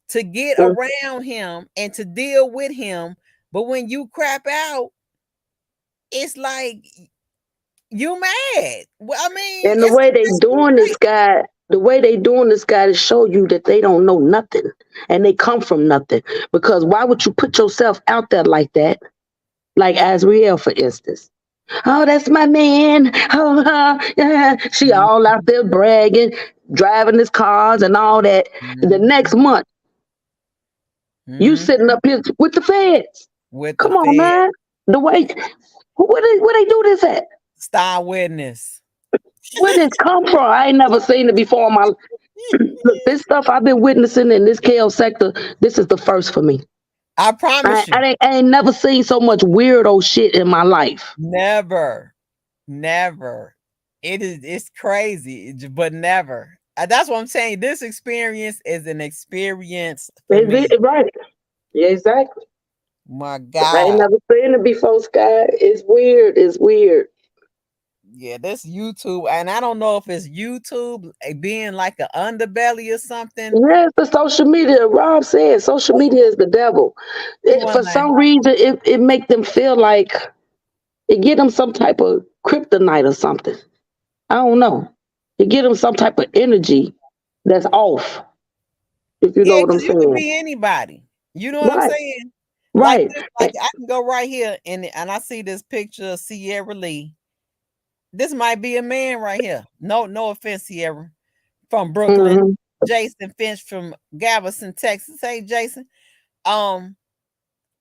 to get around him and to deal with him. But when you crap out, it's like you mad. Well, I mean, and the way they doing this guy to show you that they don't know nothing and they come from nothing. Because why would you put yourself out there like that? Like Azriel, for instance. Oh, that's my man. She all out there bragging, driving his cars and all that. The next month, you sitting up here with the feds. Come on, man. The way, where they do this at? Star Witness. Where did this come from? I ain't never seen it before in my life. Look, this stuff I've been witnessing in this KL sector, this is the first for me. I promise you. I ain't never seen so much weirdo shit in my life. Never. Never. It's crazy, but never. That's what I'm saying. This experience is an experience for Is me. it right? Yeah, exactly. My I ain't God. never seen it before, Sky. It's weird. It's weird. Yeah, this YouTube, and I don't know if it's YouTube being like an underbelly or something. Yeah, it's the social media. Rob said social media is the devil. For One, some reason, it make them feel like it get them some type of kryptonite or something. I don't know. It get them some type of energy that's off. If you know yeah, what I'm because you could saying. be anybody. You know what I'm Right. saying? Like Right. this, like I can go right here and I see this picture of Sierra Lee. This might be a man right here. No offense, Sierra, from Brooklyn. Mm-hmm. Jason Finch from Galveston, Texas. Hey, Jason. Um,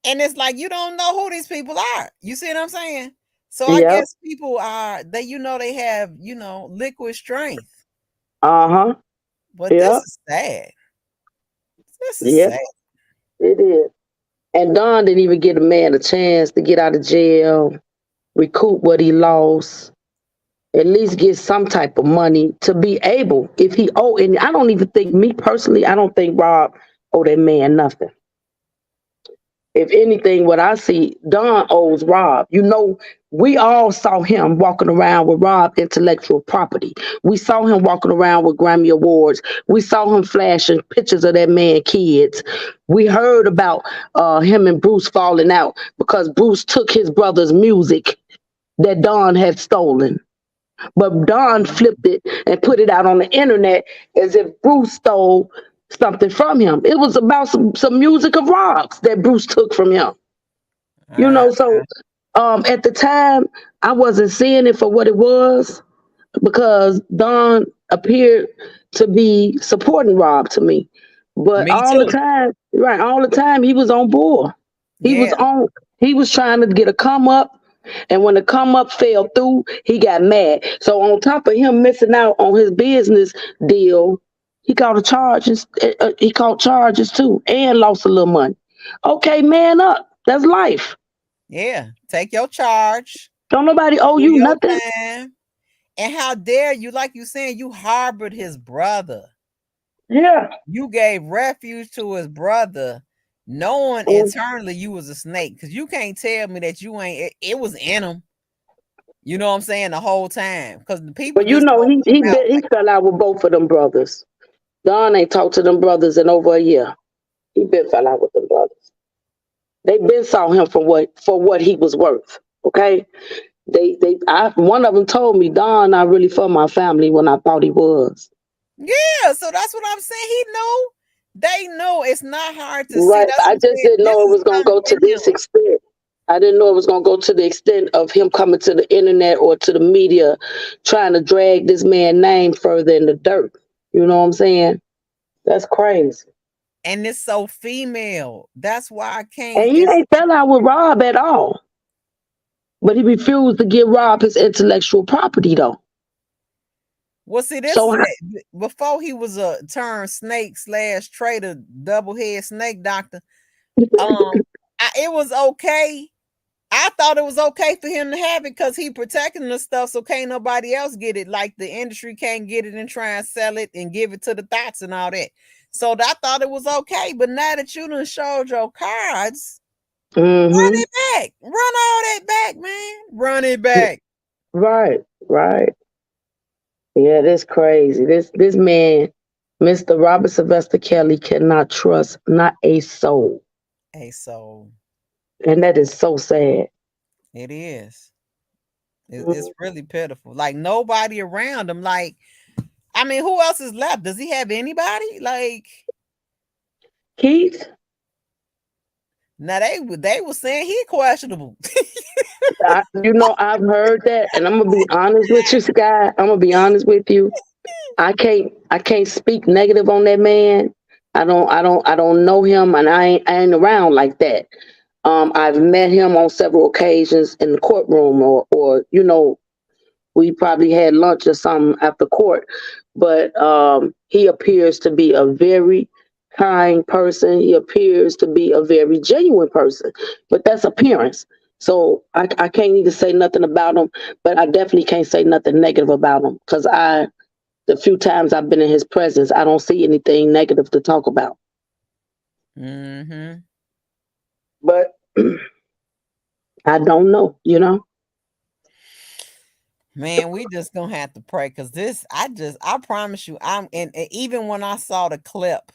and it's like you don't know who these people are. You see what I'm saying? So I Yep. guess people are they have liquid strength. Uh-huh. But this Yep. is sad. This is Yep. sad. It is. And Don didn't even give a man a chance to get out of jail, recoup what he lost, at least get some type of money to be able, if he owe any. I don't even think, me personally, I don't think Rob owe that man nothing. If anything, what I see, Don owes Rob. We all saw him walking around with Rob intellectual property. We saw him walking around with Grammy Awards. We saw him flashing pictures of that man kids. We heard about him and Bruce falling out because Bruce took his brother's music that Don had stolen. But Don flipped it and put it out on the internet as if Bruce stole something from him. It was about some music of Rob's that Bruce took from him. Uh, So at the time, I wasn't seeing it for what it was because Don appeared to be supporting Rob to me. But me too. all the time he was on board. He was Yeah, on he was trying to get a come up, and when the come up fell through, he got mad. So on top of him missing out on his business deal, he caught charges. He caught charges too, and lost a little money. Okay, man up. That's life. yeah. Take your charge. Don't nobody owe Do you your nothing. time. And how dare you, like you saying, you harbored his brother. Yeah. You gave refuge to his brother, knowing Mm. internally you was a snake. Because you can't tell me that you ain't, it was in him. You know what I'm saying? The whole time. Because the people But just don't come out. he fell out with both of them brothers. Don ain't talked to them brothers in over a year. He been fell out with them brothers. They been saw him for what he was worth. Okay. One of them told me, Don not really for my family when I thought he was. Yeah, so that's what I'm saying. He knew. They know it's not hard to see. Right. That's I what I'm just saying. didn't This know it is was gonna something go to in him. this extent. I didn't know it was gonna go to the extent of him coming to the internet or to the media trying to drag this man's name further in the dirt. You know what I'm saying? That's crazy. And it's so female. That's why I And can't. he It's ain't fell out with Rob at all. But he refused to give Rob his intellectual property though. well, see, this So is it. Before he was a turned snake / trader, double head snake doctor. It was okay. I thought it was okay for him to have it because he protecting the stuff, so can't nobody else get it. Like the industry can't get it and try and sell it and give it to the thoughts and all that. So I thought it was okay. But now that you done showed your cards, run mm-hmm. it back. Run all that back, man. Run it back. Right, right. Yeah, that's crazy. This man, Mr. Robert Sylvester Kelly, cannot trust not a soul. Hey, so And that is so sad. it is. It's really pitiful. Like nobody around him. Like, I mean, who else is left? Does he have anybody? Like, Keith, now they were saying he questionable. I've heard that, and I'm gonna be honest with you, Sky. I'm gonna be honest with you. I can't speak negative on that man. I don't know him, and I ain't around like that. I've met him on several occasions in the courtroom, or we probably had lunch or something after court. but he appears to be a very kind person. He appears to be a very genuine person, but that's appearance. So I can't even say nothing about him, but I definitely can't say nothing negative about him because the few times I've been in his presence, I don't see anything negative to talk about. Mm-hmm. But I don't know, you know. Man, we just gonna have to pray because I promise you, and even when I saw the clip,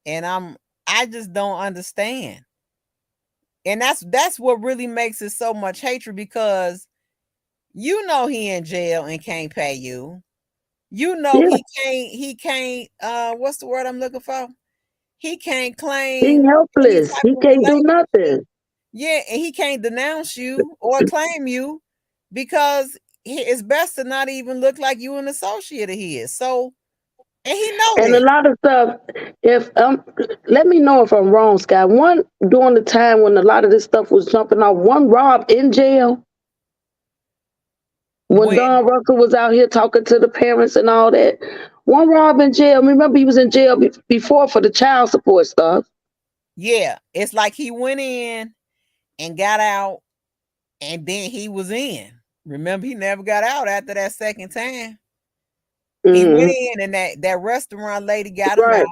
and I just don't understand. And that's what really makes it so much hatred because you know he in jail and can't pay you. You know Yeah, he can't what's the word I'm looking for? He can't he claim any helpless. type He of can't do relationship. nothing. Yeah, and he can't denounce you or claim you because it's best to not even look like you an associate of his. So, and he know And a that. lot of stuff, if let me know if I'm wrong, Sky. One during the time when a lot of this stuff was jumping off, one Rob in jail when When Don Russell was out here talking to the parents and all that. One Rob in jail. Remember, he was in jail before for the child support stuff. yeah, it's like he went in and got out, and then he was in. Remember, he never got out after that second time. He went Hmm. in, and that restaurant lady got him out. Right,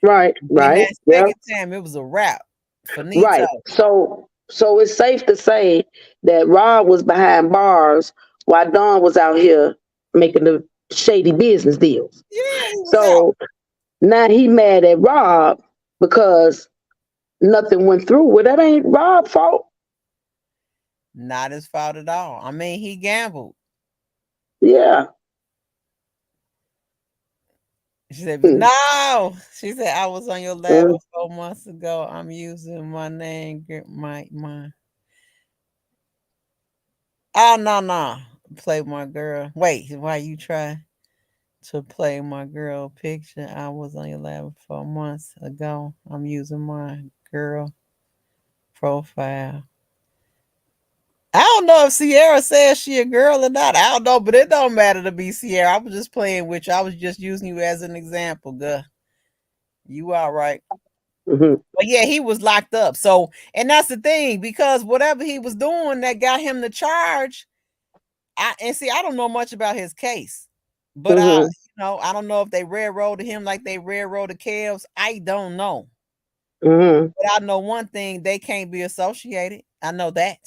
right, Then right. that Yeah, second time, it was a wrap. Finito. right. So it's safe to say that Rob was behind bars while Don was out here making the shady business deals. Yeah, he was out. So now he mad at Rob because nothing went through. Well, that ain't Rob's fault. Not his fault at all. I mean, he gambled. Yeah. She said, but Mm, no. She said, I was on your lab mm, 4 months ago. I'm using my name, my. Oh, no. Play my girl. Wait, why you try to play my girl picture? I was on your lab 4 months ago. I'm using my girl profile. I don't know if Sierra says she a girl or not. I don't know, but it don't matter to be Sierra. I was just playing with you. I was just using you as an example, girl. You all right. mhm, But yeah, he was locked up. So, and that's the thing, because whatever he was doing that got him the charge, I don't know much about his case. But mhm, I don't know if they railroaded him like they railroaded Kevs. I don't know. mhm. But I know one thing, they can't be associated. I know that.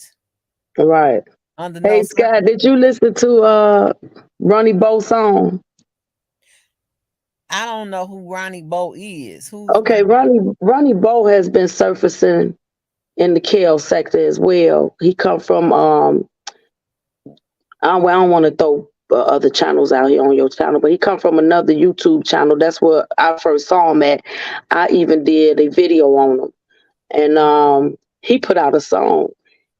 Right. Under no Hey Scott, did you listen to Ronnie Bo's song? I don't know who Ronnie Bo is. Who's Okay, Ronnie? Ronnie Bo has been surfacing in the KL sector as well. He come from I don't want to throw other channels out here on your channel, but he come from another YouTube channel. That's where I first saw him at. I even did a video on him, and he put out a song,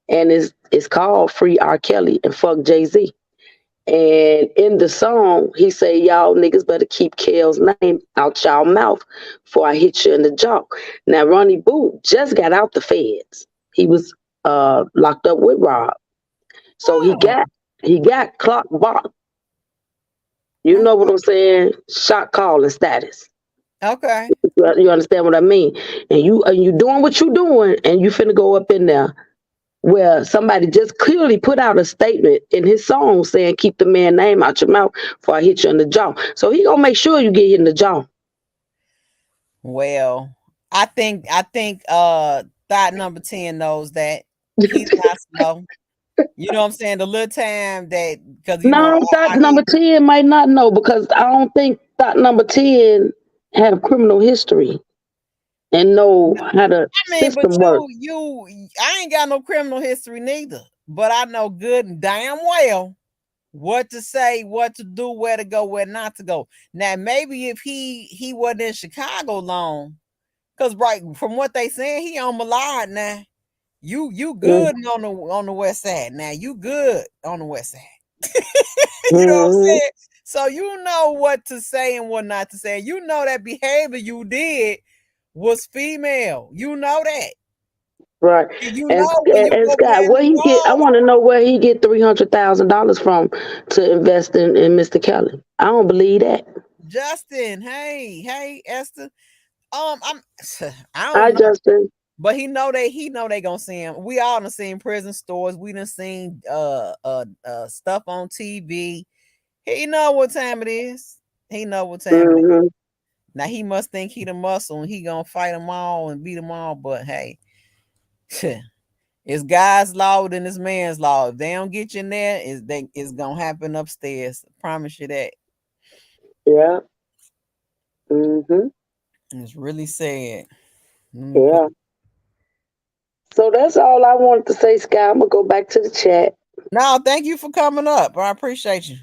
and it's called "Free R.Kelly" and "Fuck Jay-Z." And in the song, he say, "Y'all niggas better keep Kel's name out y'all mouth before I hit you in the jaw." Now, Ronnie Boo just got out the feds. He was locked up with Rob, so Oh, he got clock blocked. You know what I'm saying? Shot calling status. okay. You understand what I mean? And you doing what you doing, and you finna go up in there where somebody just clearly put out a statement in his song saying, "Keep the man name out your mouth before I hit you in the jaw." So he gonna make sure you get hit in the jaw. Well, I think thought number 10 knows that he's not slow. You know what I'm saying? The little time that because No, thought I hear number 10 might not know because I don't think thought number 10 have criminal history and know how the I mean, but system works. I ain't got no criminal history neither. But I know good and damn well what to say, what to do, where to go, where not to go. Now, maybe if he wasn't in Chicago long, because right from what they saying, he on Millard now. You good Mm-hmm. on the west side. Now you good on the west side. You know what I'm Mm-hmm. saying? So you know what to say and what not to say. You know that behavior you did was female. You know that. Right. And you And, know when you and go Scott, behind where the he get? I walls. want to know where he get $300,000 from to invest in Mr. Kelly. I don't believe that. Justin, hey, Esther. I'm I Hi, don't know, Justin. but he know they gonna see him. We all done seen prison stores. We done seen stuff on TV. He know what time it is. He know what time it is. Hmm. Now he must think he the muscle and he gonna fight them all and beat them all. But hey, it's God's law and it's man's law. If they don't get you in there, it's gonna happen upstairs. I promise you that. Yeah. Hmm. It's really sad. Let me put. Yeah. So that's all I wanted to say, Sky. I'm gonna go back to the chat. No, thank you for coming up. I appreciate you.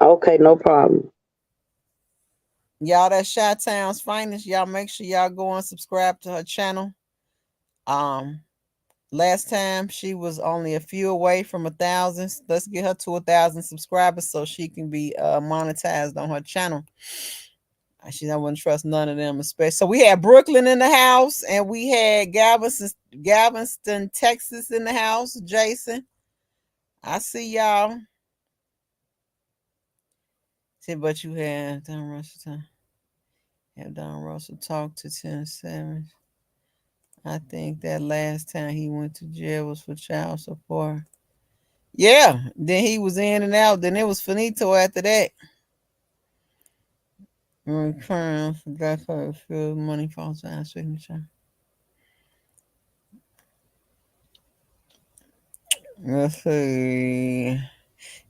Okay, no problem. Y'all, that's Shot Town's finest. Y'all make sure y'all go and subscribe to her channel. Um, last time she was only a few away from 1,000. Let's get her to 1,000 subscribers so she can be monetized on her channel. I wouldn't trust none of them, especially. So we had Brooklyn in the house, and we had Galveston, Texas in the house. Jason, I see y'all. See, but you had Don Russell. Have Don Russell talk to 10 Savage. I think that last time he went to jail was for child support. Yeah, then he was in and out. Then it was finito after that. Crime for black field money false ass signature. Let's see.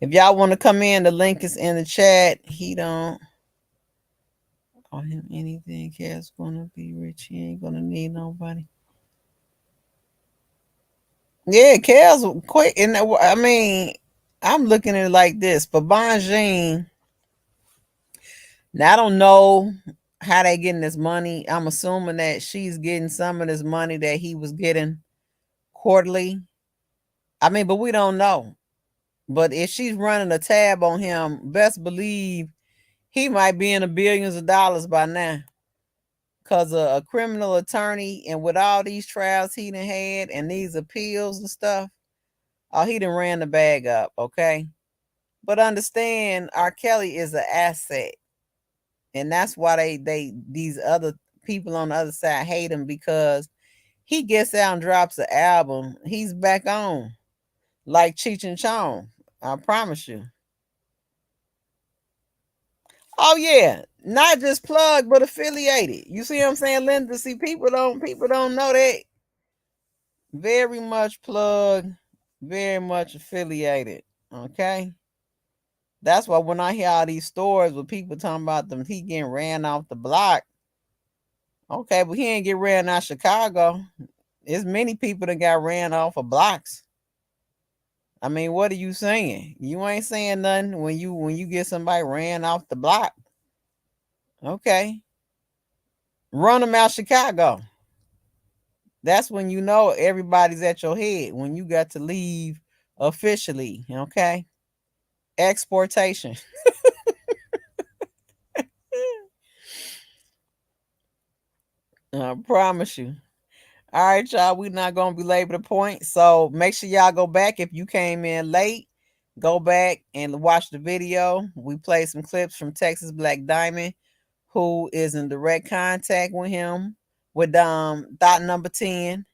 If y'all want to come in, the link is in the chat. He don't call him anything. Cash gonna be rich. He ain't gonna need nobody. Yeah, Kels quick. And I mean, I'm looking at it like this. For Bonjean, now I don't know how they getting this money. I'm assuming that she's getting some of this money that he was getting quarterly. I mean, but we don't know. But if she's running a tab on him, best believe he might be in the billions of dollars by now. Cause a criminal attorney and with all these trials he done had and these appeals and stuff, oh, he done ran the bag up, okay? But understand R.Kelly is an asset. And that's why they these other people on the other side hate him because he gets out and drops an album. He's back on. Like Cheech and Chong. I promise you. Oh yeah. Not just plug, but affiliated. You see what I'm saying, Linda? See, people don't know that. Very much plug, very much affiliated. Okay. That's why when I hear all these stories with people talking about them, he getting ran off the block. Okay, but he ain't get ran out of Chicago. There's many people that got ran off of blocks. I mean, what are you saying? You ain't saying nothing when you get somebody ran off the block. Okay. Run them out Chicago. That's when you know everybody's at your head. When you got to leave officially. Okay. Exportation. I promise you. All right, y'all. We're not gonna belabor the point. So make sure y'all go back if you came in late. Go back and watch the video. We played some clips from Texas Black Diamond, who is in direct contact with him with thought number 10.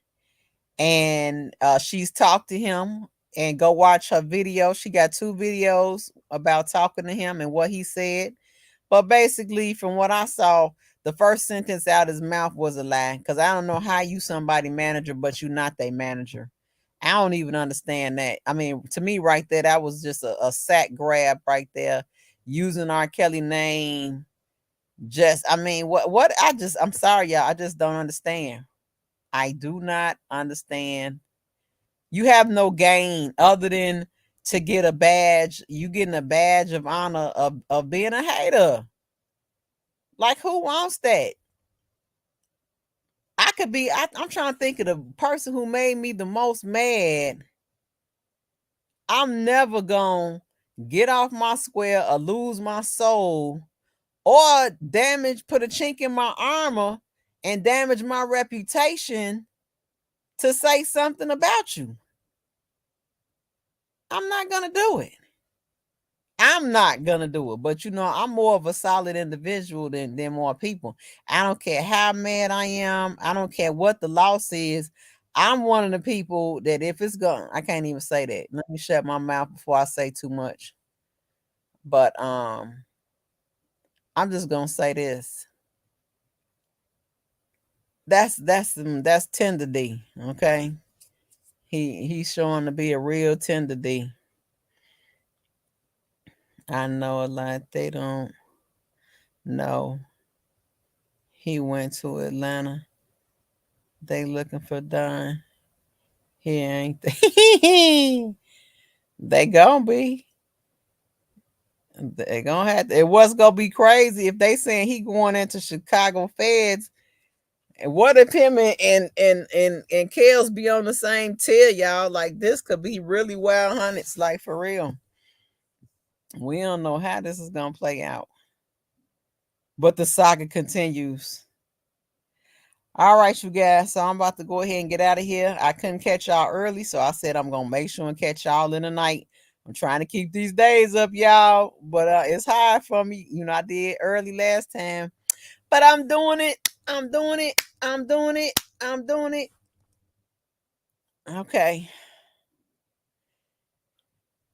And she's talked to him. And go watch her video. She got 2 videos about talking to him and what he said. But basically, from what I saw, the first sentence out his mouth was a lie. Because I don't know how you somebody manager, but you not their manager. I don't even understand that. I mean, to me, right there, that was just a sack grab right there, using R.Kelly name. I mean, what? I'm sorry, y'all. I just don't understand. I do not understand. You have no gain other than to get a badge. You getting a badge of honor of being a hater. Like, who wants that? I'm trying to think of the person who made me the most mad. I'm never gonna get off my square or lose my soul or put a chink in my armor and damage my reputation to say something about you. I'm not gonna do it. I'm not gonna do it, but I'm more of a solid individual than more people. I don't care how mad I am. I don't care what the loss is. I'm one of the people that if it's gone, I can't even say that. Let me shut my mouth before I say too much. But I'm just gonna say this. That's Tender D. Okay. He's showing to be a real Tender D. I know a lot they don't know. He went to Atlanta. They looking for Don. He ain't they. They gonna be. They gonna have to. It was gonna be crazy if they saying he going into Chicago feds. And what if him and Kels be on the same tier, y'all? Like this could be really wild hunts, like for real. We don't know how this is gonna play out. But the saga continues. All right, you guys. So I'm about to go ahead and get out of here. I couldn't catch y'all early, so I said I'm gonna make sure and catch y'all in the night. I'm trying to keep these days up, y'all, but it's hard for me. I did early last time, but I'm doing it. I'm doing it. I'm doing it. I'm doing it. Okay.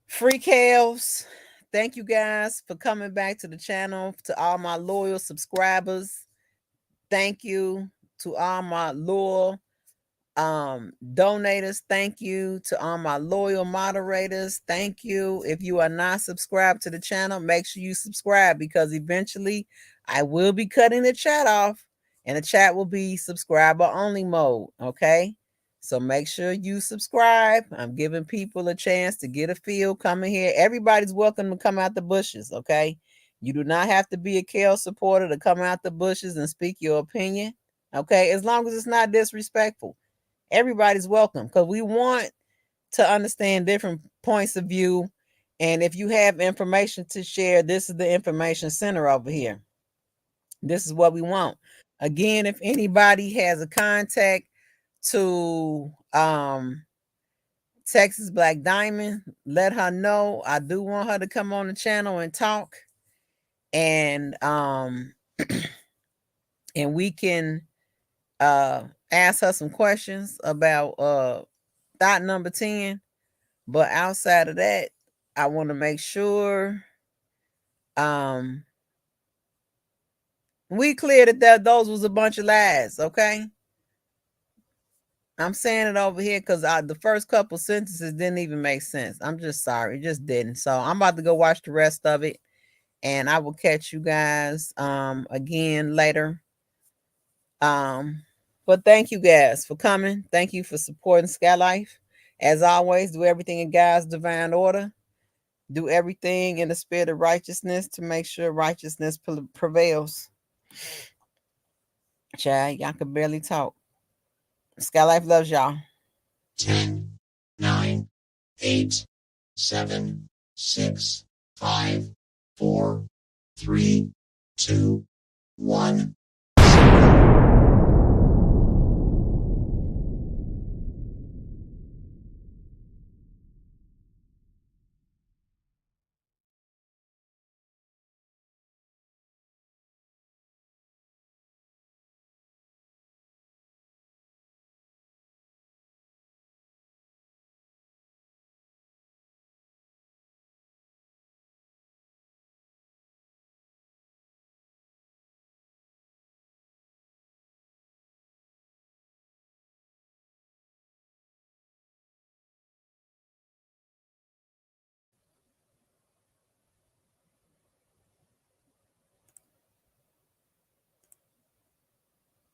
Free Kels. Thank you guys for coming back to the channel. To all my loyal subscribers, thank you. To all my loyal donators, thank you. To all my loyal moderators, thank you. If you are not subscribed to the channel, make sure you subscribe, because eventually I will be cutting the chat off and the chat will be subscriber only mode. Okay, so make sure you subscribe. I'm giving people a chance to get a feel coming here. Everybody's welcome to come out the bushes. Okay, you do not have to be a Kel supporter to come out the bushes and speak your opinion. Okay, as long as it's not disrespectful. Everybody's welcome, because we want to understand different points of view. And if you have information to share, this is the information center over here. This is what we want. Again, if anybody has a contact to Texas Black Diamond, let her know. I do want her to come on the channel and talk. And and we can ask her some questions about thought number 10. But outside of that, I want to make sure we cleared that those was a bunch of lies. Okay, I'm saying it over here because the first couple sentences didn't even make sense. I'm just sorry, it just didn't. So I'm about to go watch the rest of it, and I will catch you guys again later. But thank you guys for coming. Thank you for supporting Sky Life. As always, do everything in God's divine order. Do everything in the spirit of righteousness to make sure righteousness prevails. Child, y'all can barely talk. Sky Life loves y'all. 10, 9, 8, 7, 6, 5, 4, 3, 2, 1.